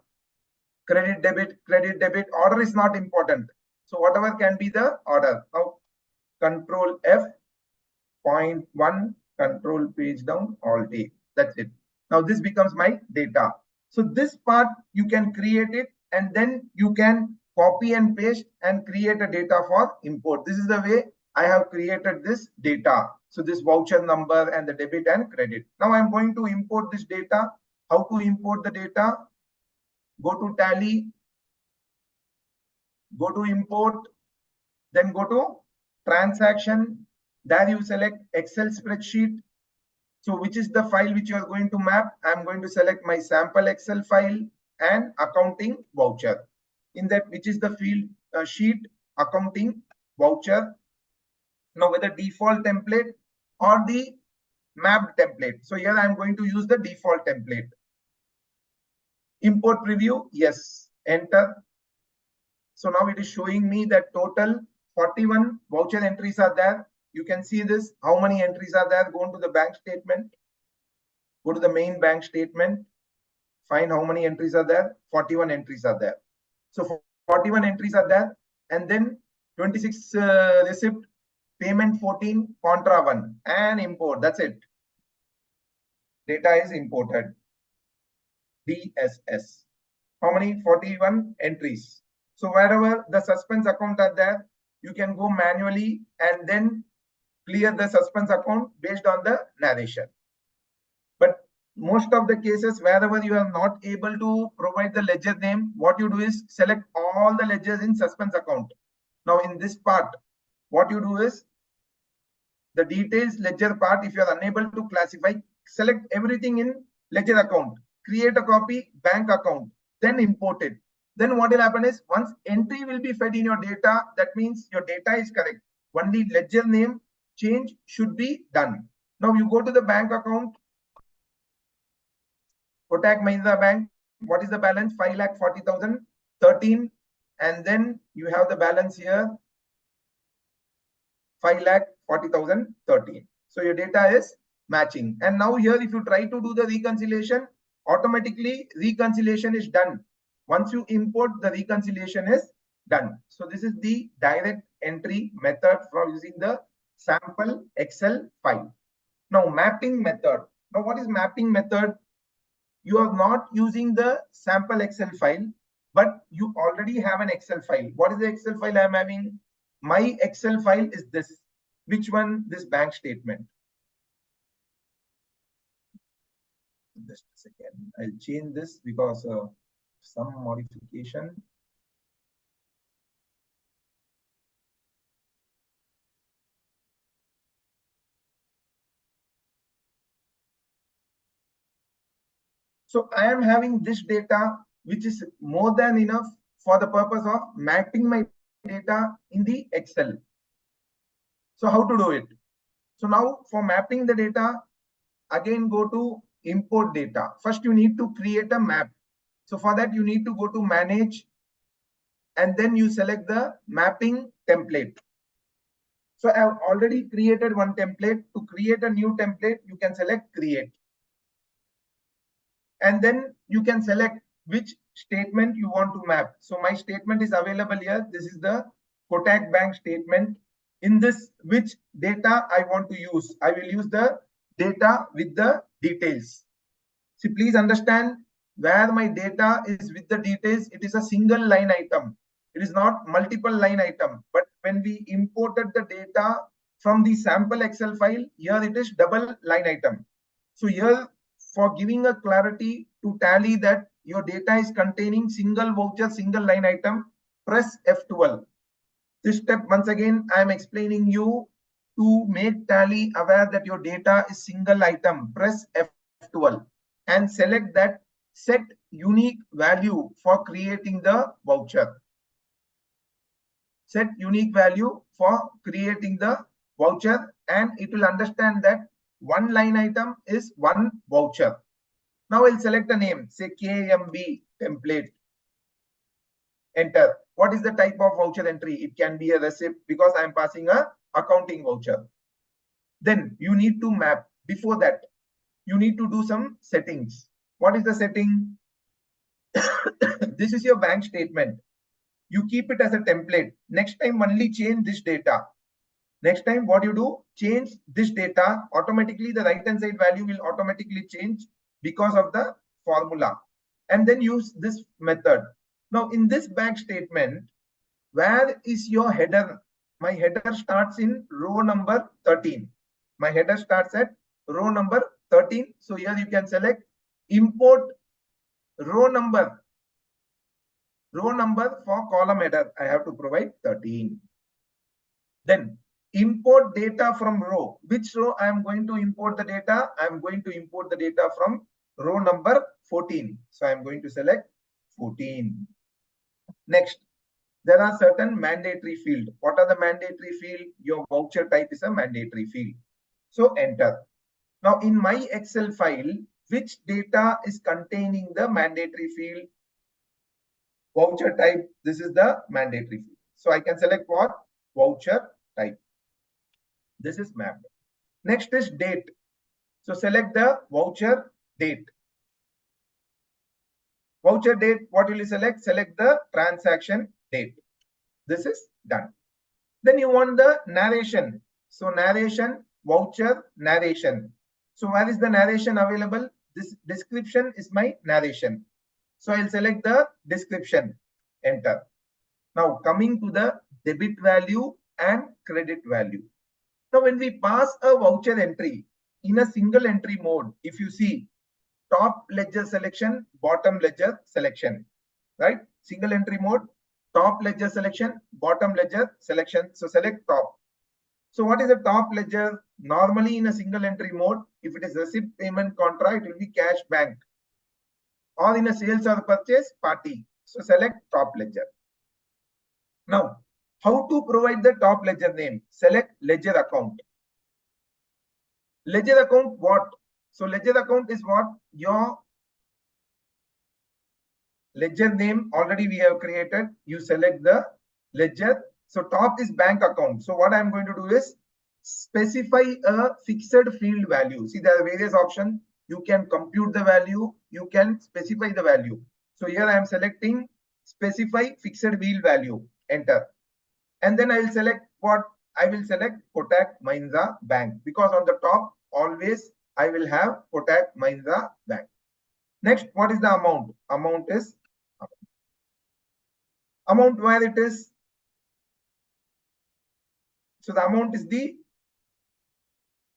Credit, debit. Order is not important. So whatever can be the order. Now Control F, 0.1, control page down, Alt A. That's it. Now this becomes my data. So this part you can create it and then you can copy and paste and create a data for import. This is the way I have created this data. So this voucher number and the debit and credit. Now I'm going to import this data. How to import the data? Go to Tally, go to import, then go to transaction. There you select Excel spreadsheet. So which is the file which you are going to map? I'm going to select my sample Excel file and accounting voucher. In that, which is the field sheet accounting voucher. Now whether default template or the mapped template. So here I'm going to use the default template. Import preview, yes, enter. So now it is showing me that total 41 voucher entries are there. You can see this, how many entries are there. Go into the bank statement, go to the main bank statement, find how many entries are there. 41 entries are there. So 41 entries are there, and then 26 receipt, payment 14, contra 1, and import. That's it. Data is imported. DSS. How many? 41 entries. So wherever the suspense account are there, you can go manually and then clear the suspense account based on the narration. But most of the cases, wherever you are not able to provide the ledger name, what you do is select all the ledgers in suspense account. Now in this part, what you do is the details ledger part. If you are unable to classify, select everything in ledger account, create a copy, bank account, then import it. Then what will happen is once entry will be fed in your data, that means your data is correct. Only ledger name change should be done. Now you go to the bank account, Kotak Mahindra Bank. What is the balance? 5,40,013, and then you have the balance here 5,40,013. So your data is matching. And now here, if you try to do the reconciliation, automatically reconciliation is done. Once you import, the reconciliation is done. So this is the direct entry method from using the sample Excel file. Now mapping method. Now what is mapping method? You are not using the sample Excel file, but you already have an Excel file. What is the Excel file I am having? My Excel file is this. Which one? This bank statement. Just a second. I'll change this because some modification. So I am having this data, which is more than enough for the purpose of mapping my data in the Excel. So how to do it? So now for mapping the data, again go to import data. First you need to create a map. So for that you need to go to manage and then you select the mapping template. So I have already created one template. To create a new template, you can select create. And then you can select which statement you want to map. So my statement is available here. This is the Kotak Bank statement. In this, which data I want to use? I will use the data with the details. See, please understand where my data is with the details, it is a single line item. It is not multiple line item. But when we imported the data from the sample Excel file, here it is double line item. So here, for giving a clarity to Tally that your data is containing single voucher, single line item, press F12. This step, once again, I am explaining you to make Tally aware that your data is single item. Press F12 and select that set unique value for creating the voucher. Set unique value for creating the voucher, and it will understand that one line item is one voucher. Now I'll select a name, say KMB template. Enter. What is the type of voucher entry? It can be a receipt because I am passing a accounting voucher. Then you need to map. Before that, you need to do some settings. What is the setting? This is your bank statement. You keep it as a template. Next time only change this data. Next time what you do, change this data. Automatically the right hand side value will automatically change because of the formula. And then use this method. Now in this bank statement, where is your header? My header starts in row number 13. My header starts at row number 13. So here you can select import row number for column header. I have to provide 13. Then import data from row. Which row I am going to import the data? I am going to import the data from row number 14. So I am going to select 14. Next, there are certain mandatory field. What are the mandatory field? Your voucher type is a mandatory field. So enter. Now in my Excel file, which data is containing the mandatory field? Voucher type. This is the mandatory field. So I can select what? Voucher type. This is mapped. Next is date. So select the voucher date. Voucher date, what will you select? Select the transaction date. This is done. Then you want the narration. So narration, voucher, narration. So where is the narration available? This description is my narration. So I'll select the description. Enter. Now coming to the debit value and credit value. Now when we pass a voucher entry in a single entry mode, if you see top ledger selection, bottom ledger selection, right? Single entry mode, top ledger selection, bottom ledger selection. So select top. So what is the top ledger? Normally in a single entry mode, if it is receipt payment contract, it will be cash bank. Or in a sales or purchase, party. So select top ledger. Now, how to provide the top ledger name? Select ledger account. Ledger account what? So ledger account is what? Your ledger name already we have created. You select the ledger. So top is bank account. So what I'm going to do is specify a fixed field value. See, there are various options. You can compute the value. You can specify the value. So here I am selecting specify fixed field value. Enter. And then I will select what? I will select Kotak Mahindra Bank, because on the top always I will have Kotak Mahindra Bank. Next, what is the amount? Amount is amount where it is. So the amount is the,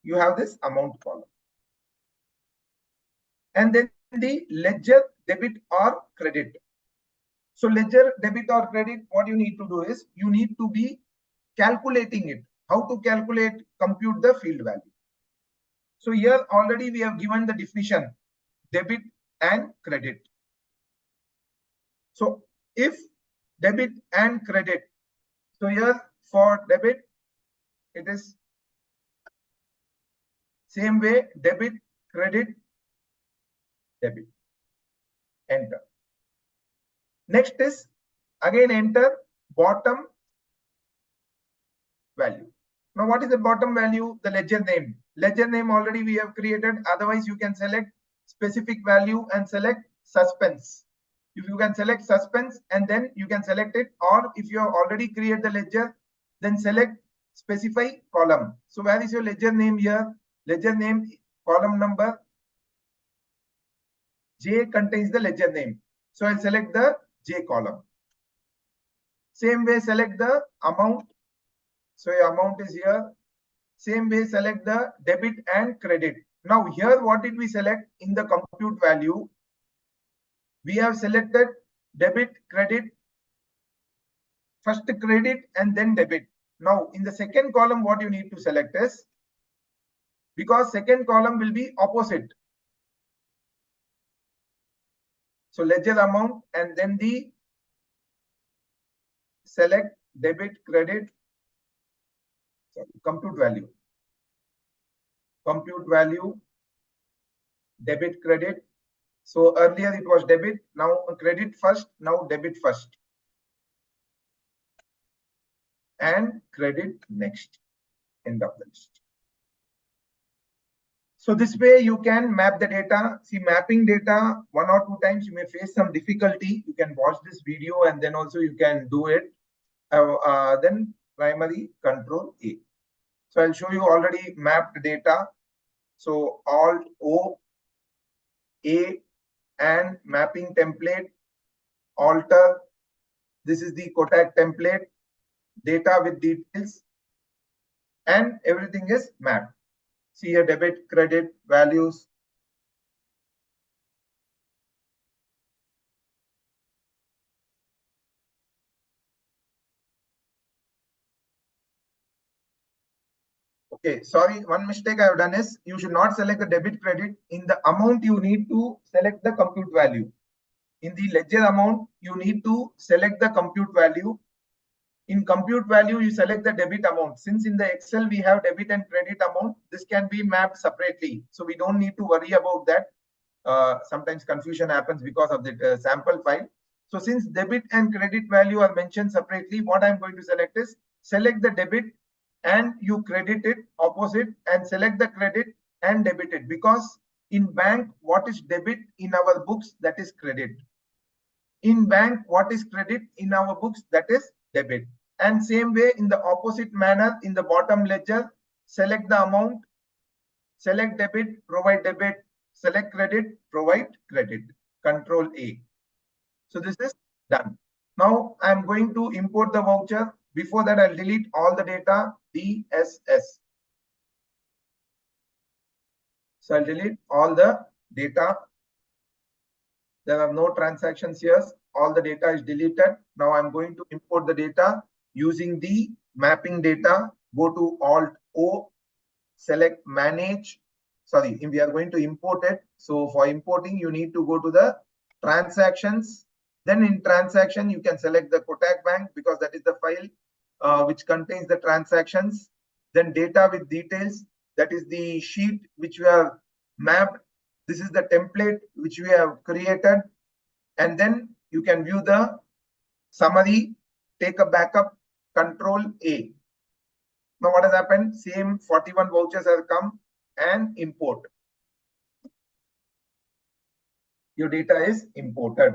you have this amount column. And then the ledger debit or credit. So ledger debit or credit, what you need to do is you need to be calculating it. How to calculate? Compute the field value. So here already we have given the definition, debit and credit. So if debit and credit, so here for debit, it is same way, debit, credit, debit. Enter. Next is again enter bottom value. Now what is the bottom value? The ledger name. Ledger name already we have created. Otherwise you can select specific value and select suspense. If you can select suspense and then you can select it, or if you have already created the ledger, then select specify column. So where is your ledger name here? Ledger name column number J contains the ledger name. So I'll select the J column. Same way, select the amount. So your amount is here. Same way, select the debit and credit. Now here, what did we select in the compute value? We have selected debit, credit, first credit and then debit. Now in the second column, what you need to select is, because second column will be opposite. So ledger amount and then the select debit, credit, sorry, compute value. Compute value, debit, credit. So earlier it was debit, now credit first, now debit first. And credit next, end of the list. So this way you can map the data. See, mapping data 1 or 2 times you may face some difficulty. You can watch this video and then also you can do it. Then primary control A. So I'll show you already mapped data. So Alt O, A, and mapping template, alter. This is the Kotak template, data with details, and everything is mapped. See here, debit, credit, values. Okay, sorry, one mistake I have done is you should not select the debit credit. In the amount, you need to select the compute value. In the ledger amount, you need to select the compute value. In compute value, you select the debit amount. Since in the Excel, we have debit and credit amount, this can be mapped separately. So we don't need to worry about that. Sometimes confusion happens because of the sample file. So since debit and credit value are mentioned separately, what I'm going to select is select the debit and you credit it opposite and select the credit and debit it, because in bank, what is debit in our books, that is credit. In bank, what is credit in our books, that is debit. And same way, in the opposite manner, in the bottom ledger, select the amount, select debit, provide debit, select credit, provide credit, control A. So this is done. Now I'm going to import the voucher. Before that, I'll delete all the data, DSS. So I'll delete all the data. There are no transactions here. All the data is deleted. Now I'm going to import the data using the mapping data. Go to Alt O, select manage. Sorry, we are going to import it. So for importing, you need to go to the transactions. Then in transaction, you can select the Kotak Bank because that is the file which contains the transactions. Then data with details, that is the sheet which we have mapped. This is the template which we have created. And then you can view the summary, take a backup, control A. Now what has happened? Same 41 vouchers have come and import. Your data is imported.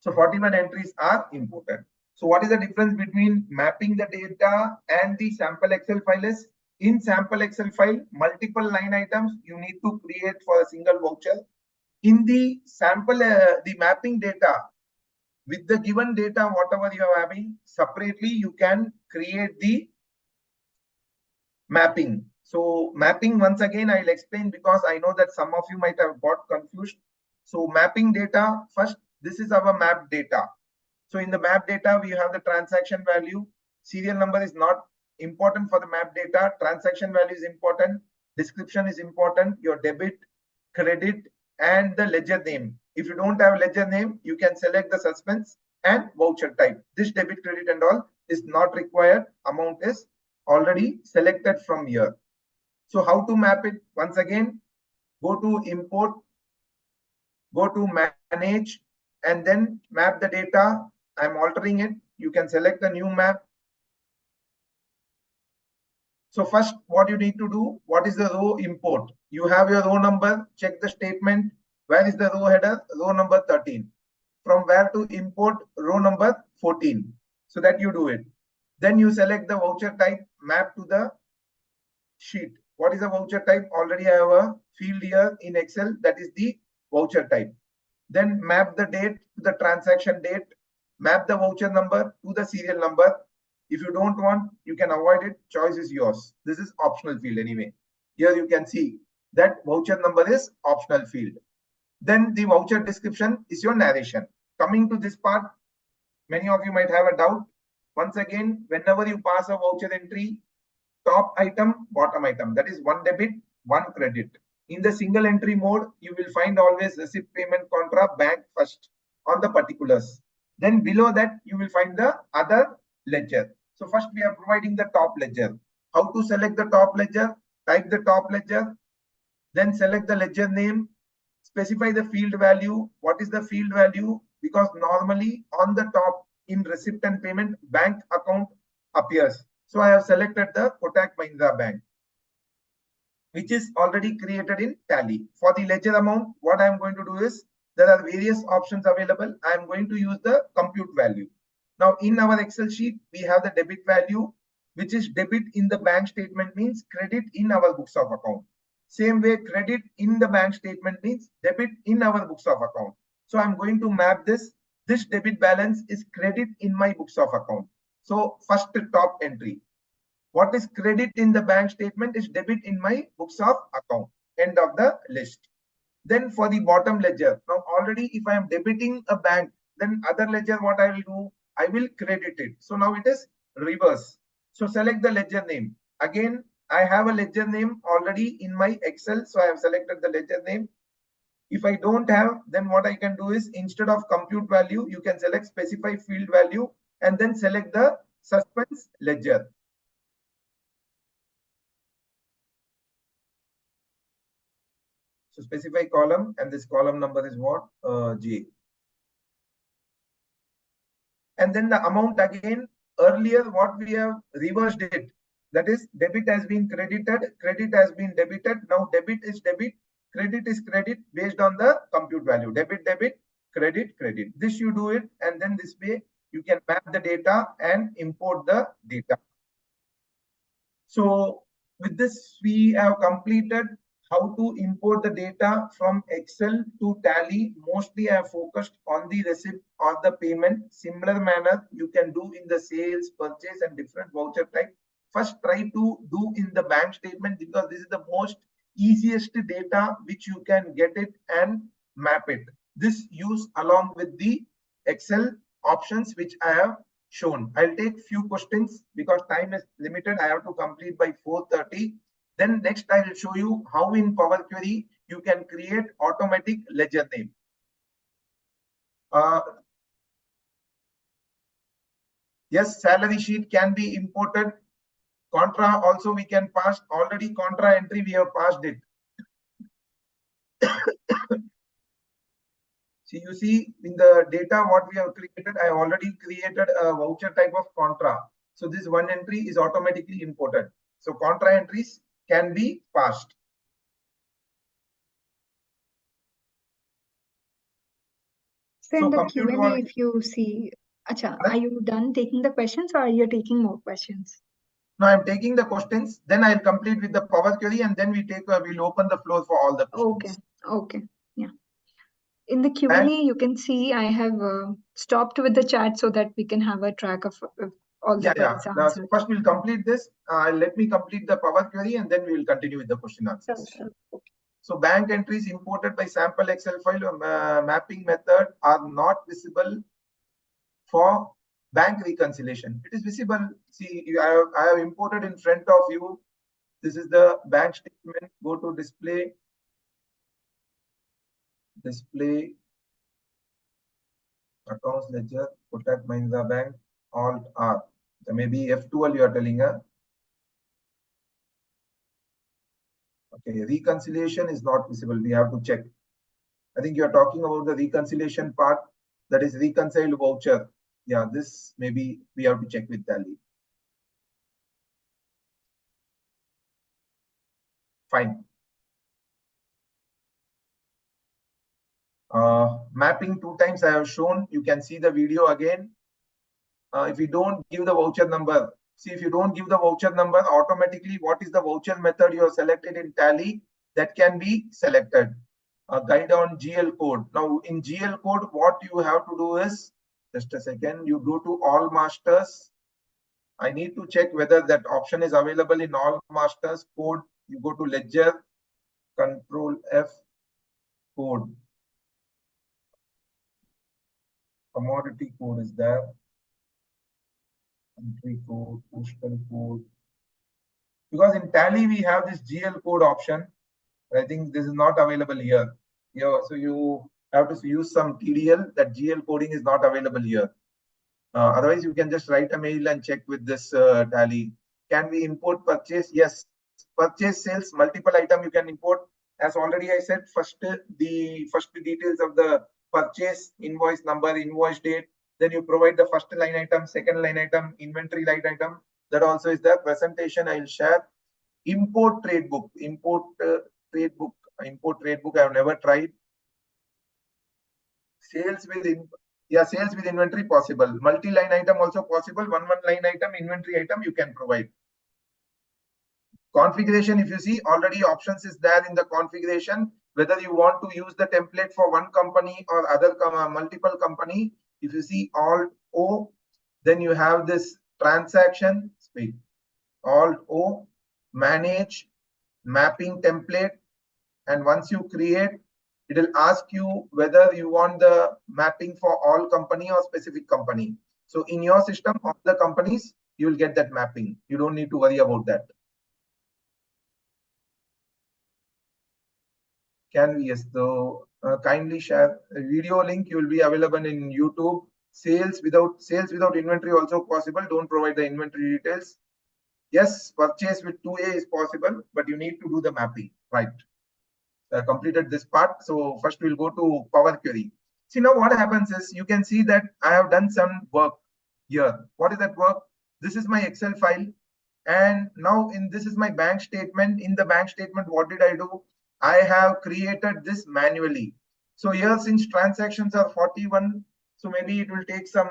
So 41 entries are imported. So what is the difference between mapping the data and the sample Excel file is? In sample Excel file, multiple line items you need to create for a single voucher. In the sample, the mapping data, with the given data, whatever you are having, separately you can create the mapping. So mapping, once again, I'll explain because I know that some of you might have got confused. So mapping data, first, this is our map data. So in the map data, we have the transaction value. Serial number is not important for the map data. Transaction value is important. Description is important. Your debit, credit, and the ledger name. If you don't have ledger name, you can select the suspense and voucher type. This debit, credit, and all is not required. Amount is already selected from here. So how to map it? Once again, go to import, go to manage, and then map the data. I'm altering it. You can select a new map. So first, what you need to do, what is the row import? You have your row number, check the statement. Where is the row header? Row number 13. From where to import row number 14. So that you do it. Then you select the voucher type, map to the sheet. What is a voucher type? Already I have a field here in Excel, that is the voucher type. Then map the date to the transaction date, map the voucher number to the serial number. If you don't want, you can avoid it. Choice is yours. This is optional field anyway. Here you can see that voucher number is optional field. Then the voucher description is your narration. Coming to this part, many of you might have a doubt. Once again, whenever you pass a voucher entry, top item, bottom item, that is one debit, one credit. In the single entry mode, you will find always receipt payment contra bank first on the particulars. Then below that, you will find the other ledger. So first we are providing the top ledger. How to select the top ledger? Type the top ledger, then select the ledger name, specify the field value. What is the field value? Because normally on the top in receipt and payment, bank account appears. So I have selected the Kotak Mahindra Bank, which is already created in Tally. For the ledger amount, what I am going to do is, there are various options available. I am going to use the compute value. Now in our Excel sheet, we have the debit value, which is debit in the bank statement means credit in our books of account. Same way, credit in the bank statement means debit in our books of account. So I'm going to map this. This debit balance is credit in my books of account. So first top entry. What is credit in the bank statement is debit in my books of account. End of the list. Then for the bottom ledger, now already if I am debiting a bank, then other ledger, what I will do? I will credit it. So now it is reverse. So select the ledger name. Again, I have a ledger name already in my Excel. So I have selected the ledger name. If I don't have, then what I can do is, instead of compute value, you can select specify field value and then select the suspense ledger. So specify column, and this column number is what? J. And then the amount again, earlier what we have reversed it. That is, debit has been credited, credit has been debited. Now debit is debit, credit is credit based on the compute value. Debit, debit, credit, credit. This you do it, and then this way you can map the data and import the data. So with this, we have completed how to import the data from Excel to Tally. Mostly I have focused on the receipt or the payment. Similar manner you can do in the sales, purchase and different voucher type. First try to do in the bank statement, because this is the most easiest data which you can get it and map it. This use along with the Excel options which I have shown. I'll take few questions because time is limited. I have to complete by 4:30. Then next I will show you how in Power Query you can create automatic ledger name. Yes, salary sheet can be imported. Contra also we can pass. Already contra entry we have passed it. So you see in the data what we have created, I already created a voucher type of contra. So this one entry is automatically imported. So contra entries can be passed. So in the Q&A, if you see, Acha, are you done taking the questions or are you taking more questions? No, I'm taking the questions. Then I'll complete with the Power Query, and then we'll open the floor for all the questions. Okay. Yeah. In the Q&A, you can see I have stopped with the chat so that we can have a track of all the questions answered. First, we'll complete this. Let me complete the Power Query, and then we will continue with the question answers. Sure. Okay. So bank entries imported by sample Excel file mapping method are not visible for bank reconciliation. It is visible. See, I have imported in front of you. This is the bank statement. Go to display accounts ledger, Kotak Mahindra Bank, Alt R. So maybe F12 you are telling her. Okay, reconciliation is not visible. We have to check. I think you are talking about the reconciliation part, that is reconciled voucher. Yeah, this maybe we have to check with Tally. Fine. Mapping 2 times I have shown. You can see the video again. If you don't give the voucher number, See, if you don't give the voucher number, automatically what is the voucher method you have selected in Tally, that can be selected. A guide on GL code. Now in GL code, what you have to do is, just a second, you go to all masters. I need to check whether that option is available in all masters code. You go to ledger, control F, code. Commodity code is there. Country code, postal code. Because in Tally, we have this GL code option. I think this is not available here. Yeah, so you have to use some TDL. That GL coding is not available here. Otherwise, you can just write a mail and check with this Tally. Can we import purchase? Yes. Purchase, sales, multiple item you can import. As already I said, the first details of the purchase, invoice number, invoice date. Then you provide the first line item, second line item, inventory line item. That also is the presentation I will share. Import trade book. Import trade book. I have never tried. Sales with sales with inventory possible. Multi-line item also possible. One line item, inventory item you can provide. Configuration, if you see, already options is there in the configuration, whether you want to use the template for one company or other multiple company. If you see Alt O, then you have this transaction speed. Alt O, manage, mapping template, and once you create, it will ask you whether you want the mapping for all company or specific company. So in your system of the companies, you will get that mapping. You don't need to worry about that. Can we? Yes. So kindly share a video link. You will be available in YouTube. Sales without inventory also possible. Don't provide the inventory details. Yes, purchase with 2A is possible, but you need to do the mapping, right? Completed this part. So first we'll go to Power Query. See, now what happens is you can see that I have done some work here. What is that work? This is my Excel file. And now this is my bank statement. In the bank statement, what did I do? I have created this manually. So here, since transactions are 41, so maybe it will take some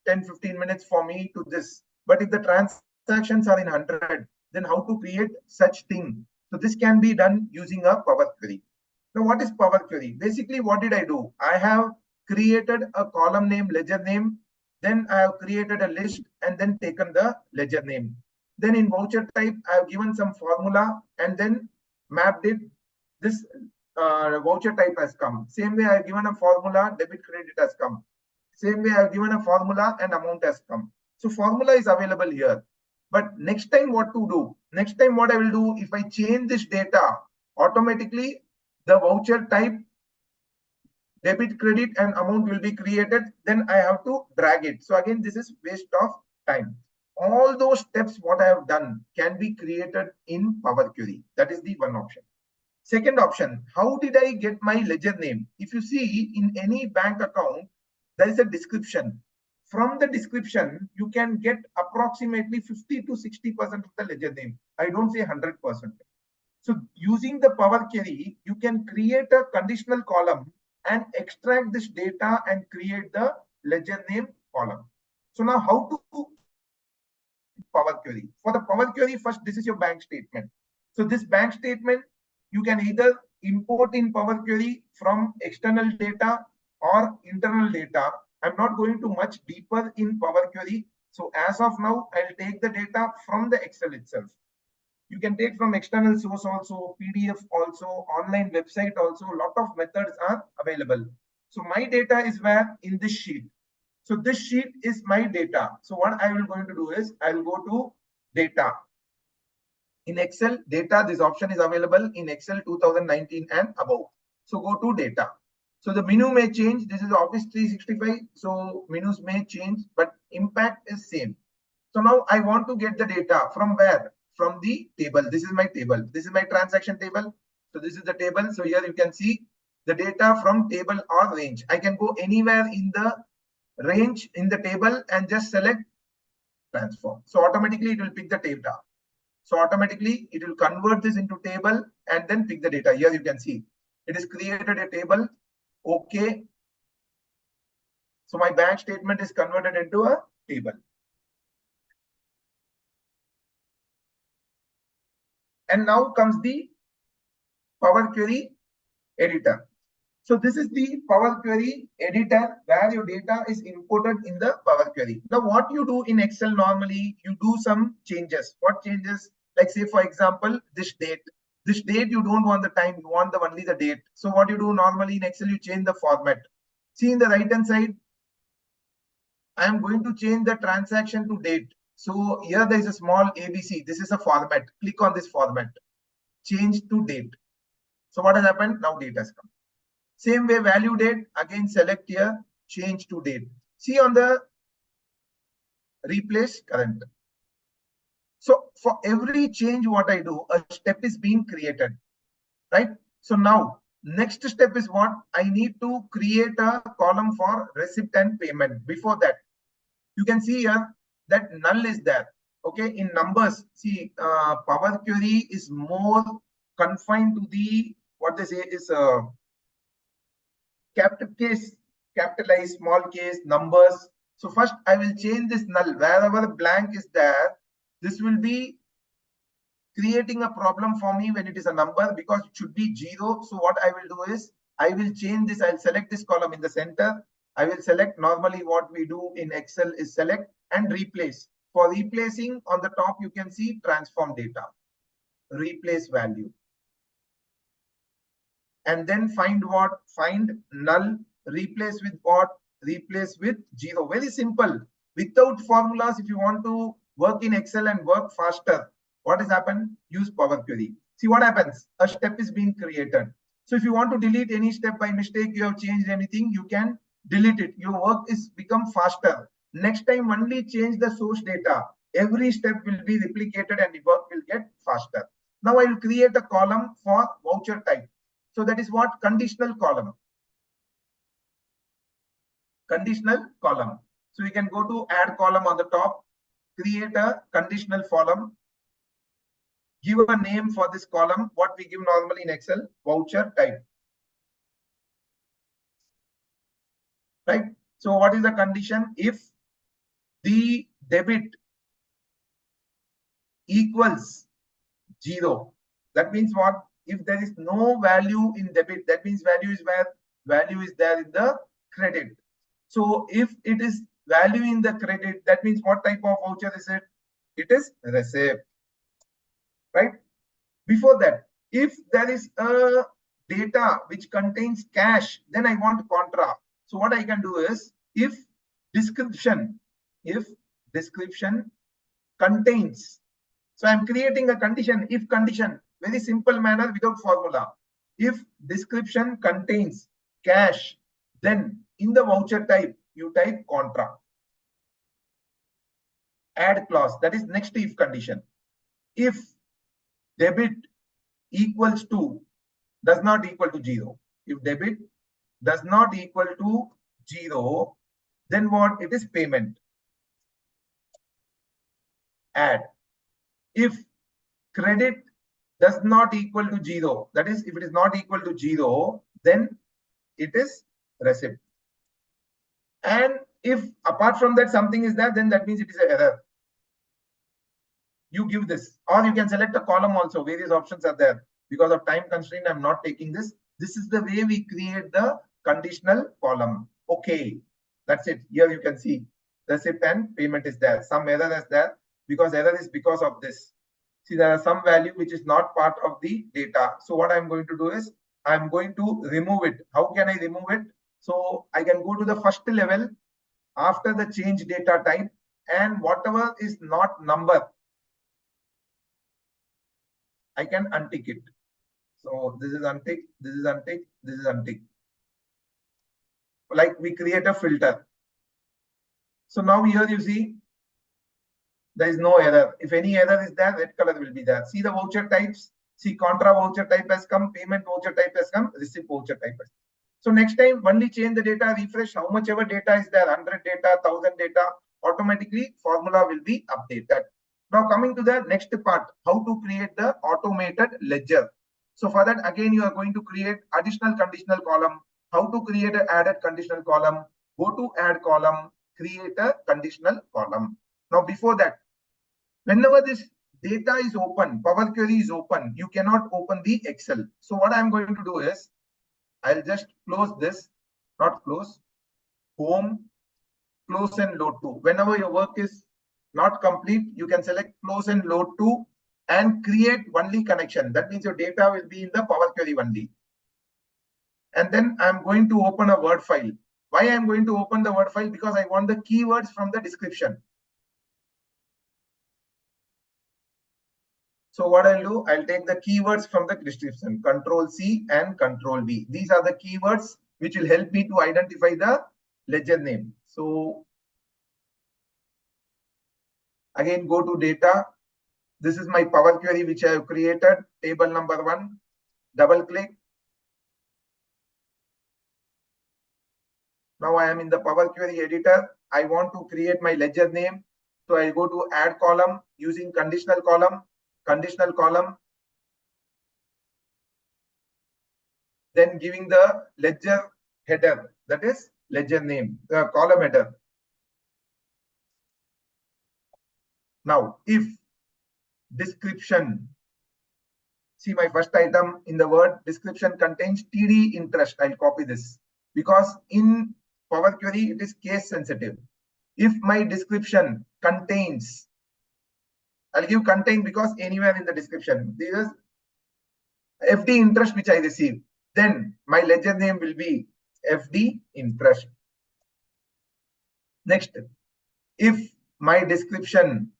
10-15 minutes for me to this. But if the transactions are in 100, then how to create such thing? So this can be done using a Power Query. Now, what is Power Query? Basically, what did I do? I have created a column name, ledger name. Then I have created a list and then taken the ledger name. Then in voucher type, I have given some formula and then mapped it. This voucher type has come. Same way I have given a formula, debit credit has come. Same way I have given a formula and amount has come. So formula is available here. But next time what to do? Next time what I will do, if I change this data, automatically the voucher type, debit, credit and amount will be created. Then I have to drag it. So again, this is waste of time. All those steps what I have done can be created in Power Query. That is the one option. Second option, how did I get my ledger name? If you see in any bank account, there is a description. From the description, you can get approximately 50 to 60% of the ledger name. I don't say 100%. So using the Power Query, you can create a conditional column and extract this data and create the ledger name column. So now how to Power Query? For the Power Query, first, this is your bank statement. So this bank statement, you can either import in Power Query from external data or internal data. I'm not going to much deeper in Power Query. So as of now, I'll take the data from the Excel itself. You can take from external source also, PDF also, online website also. A lot of methods are available. So my data is where? In this sheet. So this sheet is my data. So what I will going to do is I will go to data. In Excel, data, this option is available in Excel 2019 and above. So go to data. So the menu may change. This is Office 365. So menus may change, but impact is same. So now I want to get the data from where? From the table. This is my table. This is my transaction table. So this is the table. So here you can see the data from table or range. I can go anywhere in the range in the table and just select transform. So automatically it will pick the data. So automatically it will convert this into table and then pick the data. Here you can see it is created a table. Okay. So my bank statement is converted into a table. And now comes the Power Query editor. So this is the Power Query editor where your data is inputted in the Power Query. Now what you do in Excel normally, you do some changes. What changes? Like say for example, this date. This date you don't want the time, you want only the date. So what you do normally in Excel, you change the format. See in the right hand side, I am going to change the transaction to date. So here there is a small ABC. This is a format. Click on this format. Change to date. So what has happened? Now date has come. Same way value date, again select here, change to date. See on the replace current. So for every change what I do, a step is being created, right? So now next step is what? I need to create a column for receipt and payment. Before that, you can see here that null is there. Okay, in numbers, see Power Query is more confined to the, what they say is capital case, capitalize, small case, numbers. So first I will change this null. Wherever blank is there, this will be creating a problem for me when it is a number, because it should be 0. So what I will do is I will change this. I'll select this column in the center. I will select, normally what we do in Excel is select and replace. For replacing, on the top you can see transform data, replace value. And then find what? Find null, replace with what? Replace with 0. Very simple. Without formulas, if you want to work in Excel and work faster, what has happened? Use Power Query. See what happens? A step is being created. So if you want to delete any step by mistake, you have changed anything, you can delete it. Your work is become faster. Next time only change the source data. Every step will be replicated and the work will get faster. Now I will create a column for voucher type. So that is what? Conditional column. Conditional column. So you can go to add column on the top, create a conditional column, give a name for this column, what we give normally in Excel, voucher type. Right? So what is the condition? If the debit equals 0, that means what? If there is no value in debit, that means value is where? Value is there in the credit. So if it is value in the credit, that means what type of voucher is it? It is receipt, right? Before that, if there is a data which contains cash, then I want contra. So what I can do is, if description contains, so I'm creating a condition, if condition, very simple manner without formula. If description contains cash, then in the voucher type, you type contra. Add clause, that is next if condition. If debit equals to, does not equal to 0. If debit does not equal to 0, then what? It is payment. Add. If credit does not equal to 0, that is, if it is not equal to 0, then it is receipt. And if apart from that something is there, then that means it is an error. You give this, or you can select a column also. Various options are there. Because of time constraint, I'm not taking this. This is the way we create the conditional column. Okay, that's it. Here you can see receipt and payment is there. Some error is there, because error is because of this. See, there are some value which is not part of the data. So what I'm going to do is I'm going to remove it. How can I remove it? So I can go to the first level after the change data type, and whatever is not number, I can untick it. So this is untick, this is untick, this is untick. Like we create a filter. So now here you see there is no error. If any error is there, red color will be there. See the voucher types. See, contra voucher type has come, payment voucher type has come, receipt voucher type has come. So next time, only change the data, refresh how much ever data is there, 100 data, 1000 data, automatically formula will be updated. Now coming to the next part, how to create the automated ledger. So for that, again, you are going to create additional conditional column. How to create an added conditional column? Go to add column, create a conditional column. Now before that, whenever this data is open, Power Query is open. You cannot open the Excel. So what I'm going to do is, I'll just close this, not close, home, close and load to. Whenever your work is not complete, you can select close and load to and create only connection. That means your data will be in the Power Query only. And then I'm going to open a Word file. Why I'm going to open the Word file? Because I want the keywords from the description. So what I'll do, I'll take the keywords from the description, Control C and Control V. These are the keywords which will help me to identify the ledger name. So again, go to data. This is my Power Query which I have created, table number 1. Double click. Now I am in the Power Query editor. I want to create my ledger name. So I go to add column using conditional column, then giving the ledger header, that is ledger name, the column header. Now, if description, see my first item in the word description contains TD interest, I'll copy this because in Power Query it is case sensitive. If my description contains, I'll give contain because anywhere in the description, this is FD interest which I receive, then my ledger name will be FD interest. Next, if my description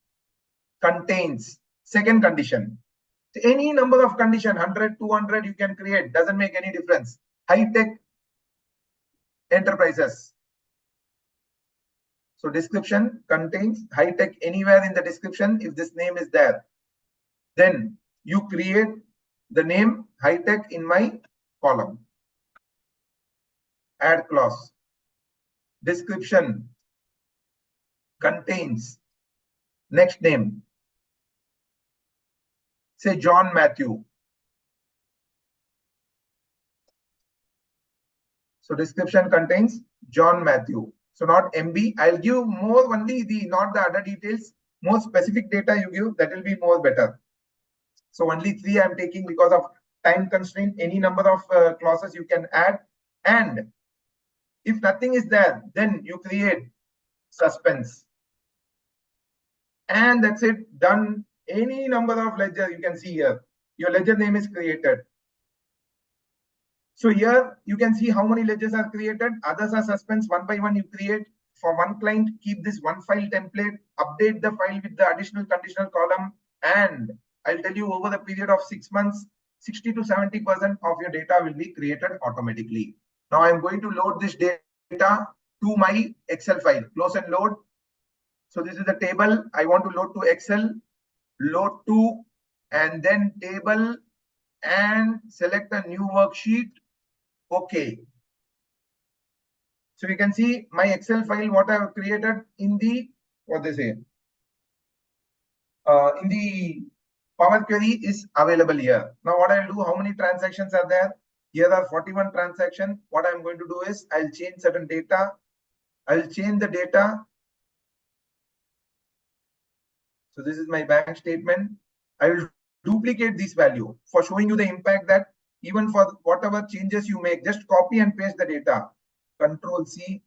contains second condition, any number of condition, 100, 200 you can create, doesn't make any difference. High-tech enterprises. So description contains high-tech anywhere in the description. If this name is there, then you create the name high-tech in my column. Add clause. Description contains next name. Say John Matthew. So description contains John Matthew. So not MB. I'll give more only the, not the other details. More specific data you give, that will be more better. So only 3 I'm taking because of time constraint. Any number of clauses you can add. And if nothing is there, then you create suspense. And that's it, done. Any number of ledger you can see here. Your ledger name is created. So here you can see how many ledgers are created. Others are suspense. One by one you create. For one client, keep this one file template, update the file with the additional conditional column, and I'll tell you over the period of 6 months, 60 to 70% of your data will be created automatically. Now I'm going to load this data to my Excel file. Close and load. So this is the table I want to load to Excel. Load to, and then table, and select a new worksheet. Okay. So you can see my Excel file, what I have created in the, what they say, in the Power Query is available here. Now what I'll do, how many transactions are there? Here are 41 transactions. What I'm going to do is I'll change certain data. I'll change the data. So this is my bank statement. I will duplicate this value for showing you the impact that even for whatever changes you make, just copy and paste the data. Control C,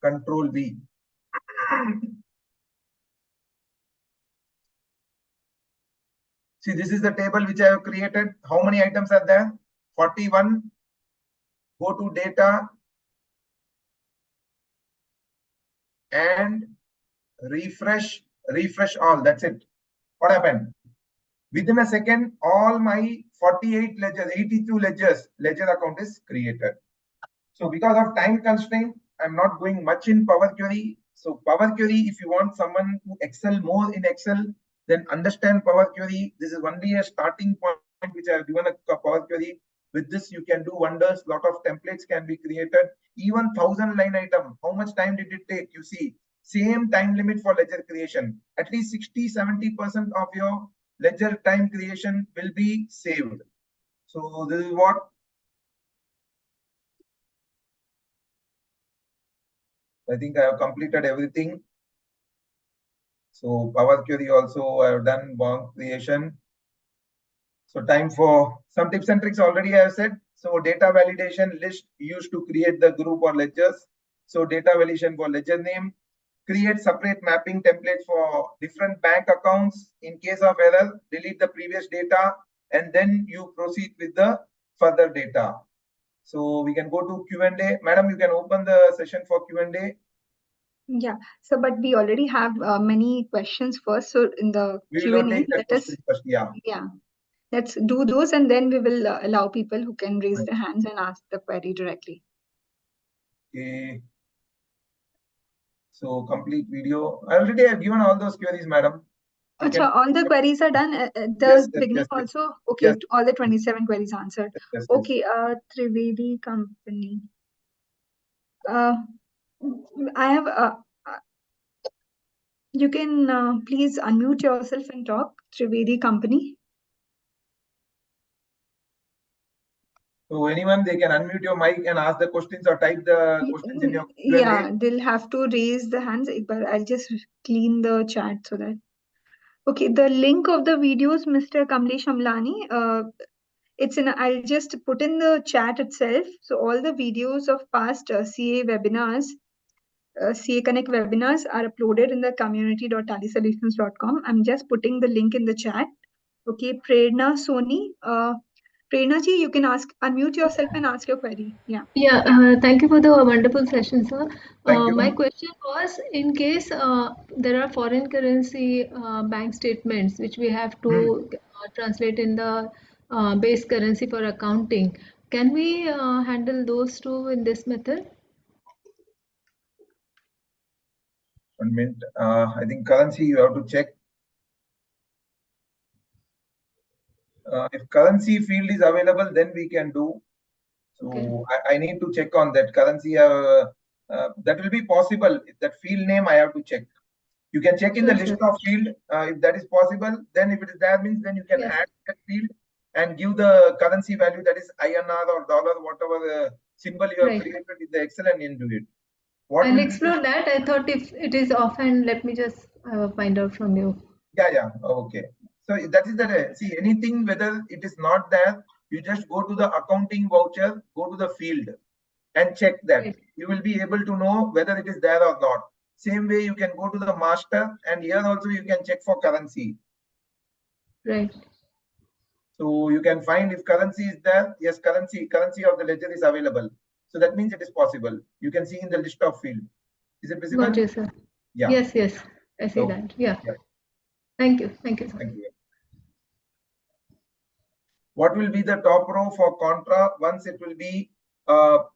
Control V. See, this is the table which I have created. How many items are there? 41. Go to data and refresh all. That's it. What happened? Within a second, all my 48 ledgers, 82 ledgers, ledger account is created. So because of time constraint, I'm not going much in Power Query. So Power Query, if you want someone to excel more in Excel, then understand Power Query. This is only a starting point which I have given a Power Query. With this, you can do wonders. Lot of templates can be created. Even 1,000 line item. How much time did it take? You see, same time limit for ledger creation. At least 60-70% of your ledger time creation will be saved. So this is what I think I have completed everything. So Power Query also I have done bond creation. So time for some tips and tricks already I have said. So data validation list used to create the group or ledgers. So data validation for ledger name, create separate mapping templates for different bank accounts. In case of error, delete the previous data and then you proceed with the further data. So we can go to Q&A. Madam, you can open the session for Q&A. Yeah. So, but we already have many questions first. So in the We Q&A, will take the let us, question first. Yeah. let's do those, and then we will allow people who can raise Right. their hands and ask the query directly. Okay. So complete video. I already have given all those queries, madam. Achha, all the queries are done at the Yes, beginning yes. also? Okay, Yes. all the 27 queries answered. Yes. Okay, Trivedi company. I have, you can please unmute yourself and talk, Trivedi company. So anyone, they can unmute your mic and ask the questions or type the questions in your Q&A. Yeah, they'll have to raise the hands, but I'll just clean the chat so that. Okay, the link of the videos, Mr. Kamlesh Amlani, I'll just put in the chat itself. So all the videos of past CA webinars, CA Connect webinars are uploaded in the community.tallysolutions.com. I'm just putting the link in the chat. Okay, Prerna Soni. Prerna ji, you can unmute yourself and ask your query. Yeah. Yeah, thank you for the wonderful session, sir. Thank you. My question was, in case there are foreign currency bank statements which we have to translate in the base currency for accounting, can we handle those two in this method? 1 minute. I think currency you have to check. If currency field is available, then we can do. So Okay. I need to check on that currency. That will be possible. That field name I have to check. You can check in the Sure, list sir. of field if that is possible. Then if it is there means then you can Yes. add that field and give the currency value, that is INR or dollar, whatever the symbol you have Right. created with the Excel and into it. What I'll will be explore that. I thought if it is offhand, let me just find out from you. yeah, okay. So that is the see, anything whether it is not there, you just go to the accounting voucher, go to the field and check that. Right. You will be able to know whether it is there or not. Same way you can go to the master and here also you can check for currency. Right. So you can find if currency is there, yes, currency of the ledger is available. So that means it is possible. You can see in the list of field. Is it visible? Got you, sir. Yeah. Yes, yes. I see that. Yeah. Thank you. Thank you, sir. Thank you. What will be the top row for contra? Once it will be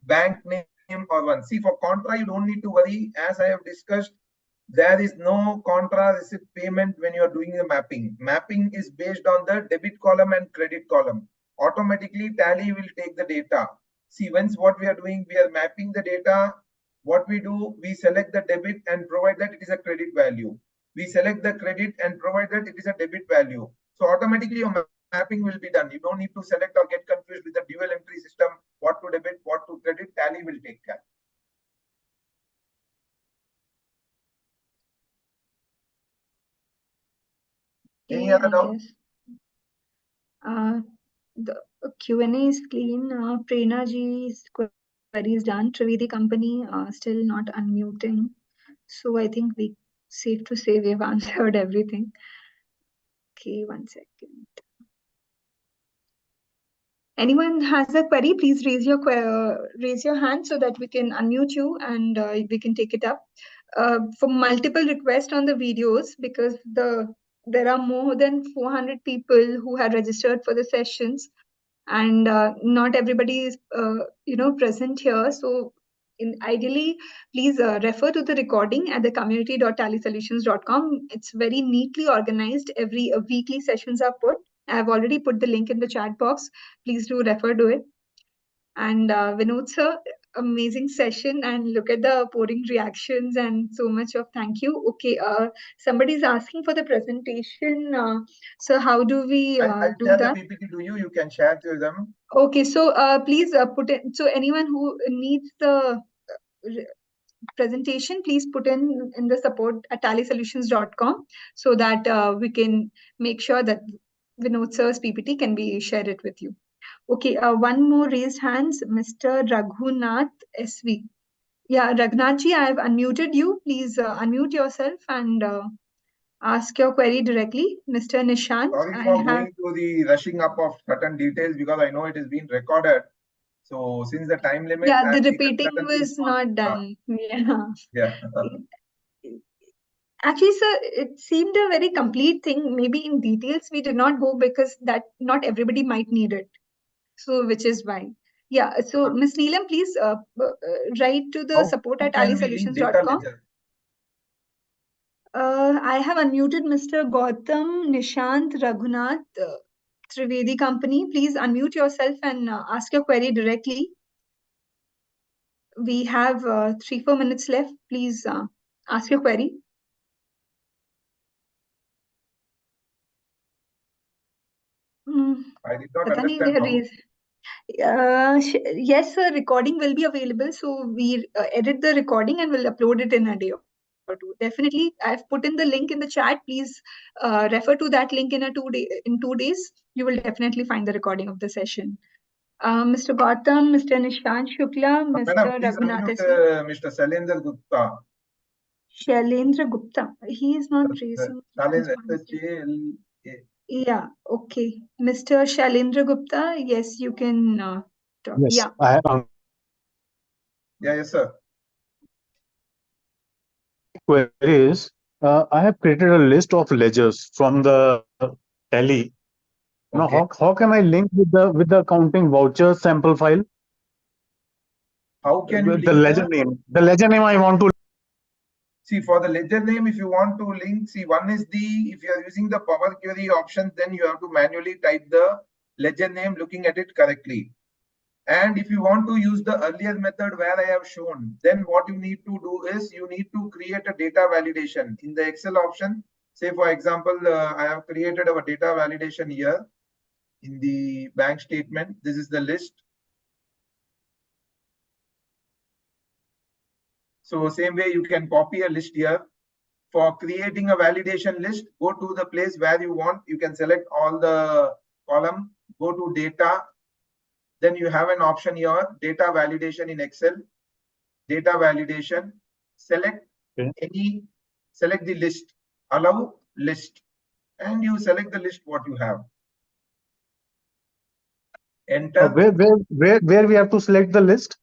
bank name or one. See, for contra, you don't need to worry. As I have discussed, there is no contra receipt payment when you are doing the mapping. Mapping is based on the debit column and credit column. Automatically, Tally will take the data. See, once what we are doing, we are mapping the data. What we do, we select the debit and provide that it is a credit value. We select the credit and provide that it is a debit value. So automatically your mapping will be done. You don't need to select or get confused with the dual entry system, what to debit, what to credit. Tally will take care. Any other doubt? The Q&A is clean. Prerna ji's query is done. Trivedi company still not unmuting. So I think we safe to say we've answered everything. Okay, 1 second. Anyone has a query, please raise your hand so that we can unmute you and we can take it up. For multiple requests on the videos, because there are more than 400 people who had registered for the sessions, and not everybody is present here. So ideally, please refer to the recording at the community.tallysolutions.com. It's very neatly organized. Every weekly sessions are put. I've already put the link in the chat box. Please do refer to it. And Vinodh sir, amazing session, and look at the pouring reactions and so much of thank you. Okay, somebody's asking for the presentation. So how do we I'll do share that? the PPT to you. You can share to them. Okay, so please put it. So anyone who needs the presentation, please put in the support at tallysolutions.com so that we can make sure that Vinodh sir's PPT can be shared it with you. Okay, one more raised hands, Mr. Raghunath SV. Yeah, Raghunathji, I have unmuted you. Please unmute yourself and ask your query directly. Mr. Nishant, Sorry for going to the rushing up of certain details because I know it is being recorded. So since the time limit, yeah, the repeating was not done. Yeah. Yeah. Actually, sir, it seemed a very complete thing. Maybe in details we did not go because that not everybody might need it. So which is why. Yeah. So Ms. Neelam, please write to the support at How can we link data tallysolutions.com. ledger? I have unmuted Mr. Gautam Nishant Raghunath Trivedi Company. Please unmute yourself and ask your query directly. We have 3-4 minutes left. Please ask your query. I did not पता नहीं understand how. Yes, sir, recording will be available. So we edit the recording and we'll upload it in a day or two. Definitely, I've put in the link in the chat. Please refer to that link in 2 days. You will definitely find the recording of the session. Mr. Gautam, Mr. Nishant Shukla, Mr. Madam, please Raghunath unmute SV. Mr. Shailendra Gupta. Shailendra Gupta. He is not raising. Shailendra, Yeah, okay. Mr. Shailendra Gupta, yes, you can talk. Yes, Yeah. Yes, sir. Queries. I have created a list of ledgers from the Tally. Now, Okay. how can I link with the accounting voucher sample file? How can you The link ledger name? The ledger name I want to. See, for the ledger name, if you want to link, see, one is if you are using the Power Query option, then you have to manually type the ledger name looking at it correctly. And if you want to use the earlier method where I have shown, then what you need to do is you need to create a data validation in the Excel option. Say, for example, I have created our data validation here in the bank statement. This is the list. So same way you can copy a list here. For creating a validation list, go to the place where you want. You can select all the column, go to data. Then you have an option here, data validation in Excel. Data validation, select select the list, allow list, and you select the list what you have. Enter. Where we have to select the list?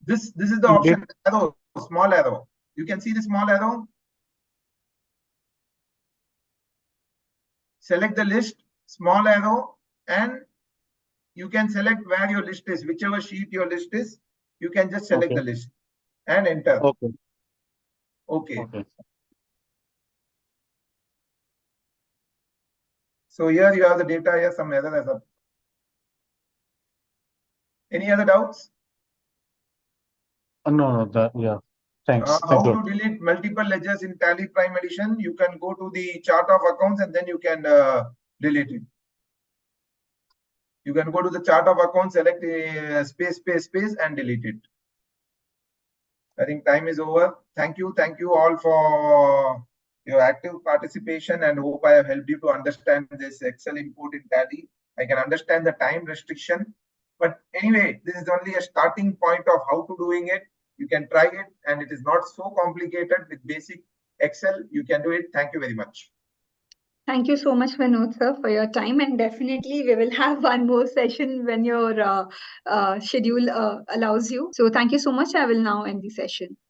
This is the option, arrow, small arrow. You can see the small arrow. Select the list, small arrow, and you can select where your list is, whichever sheet your list is. You can just select the list and enter. Okay. So here you have the data. Here some error as well. Any other doubts? No, yeah. Thanks. How to delete multiple ledgers in TallyPrime edition? You can go to the chart of accounts and then you can delete it. You can go to the chart of accounts, select space and delete it. I think time is over. Thank you all for your active participation and hope I have helped you to understand this Excel import in Tally. I can understand the time restriction, but anyway, this is only a starting point of how to doing it. You can try it and it is not so complicated with basic Excel. You can do it. Thank you very much. Thank you so much, Vinodh sir, for your time. And definitely we will have one more session when your schedule allows you. So thank you so much. I will now end the session.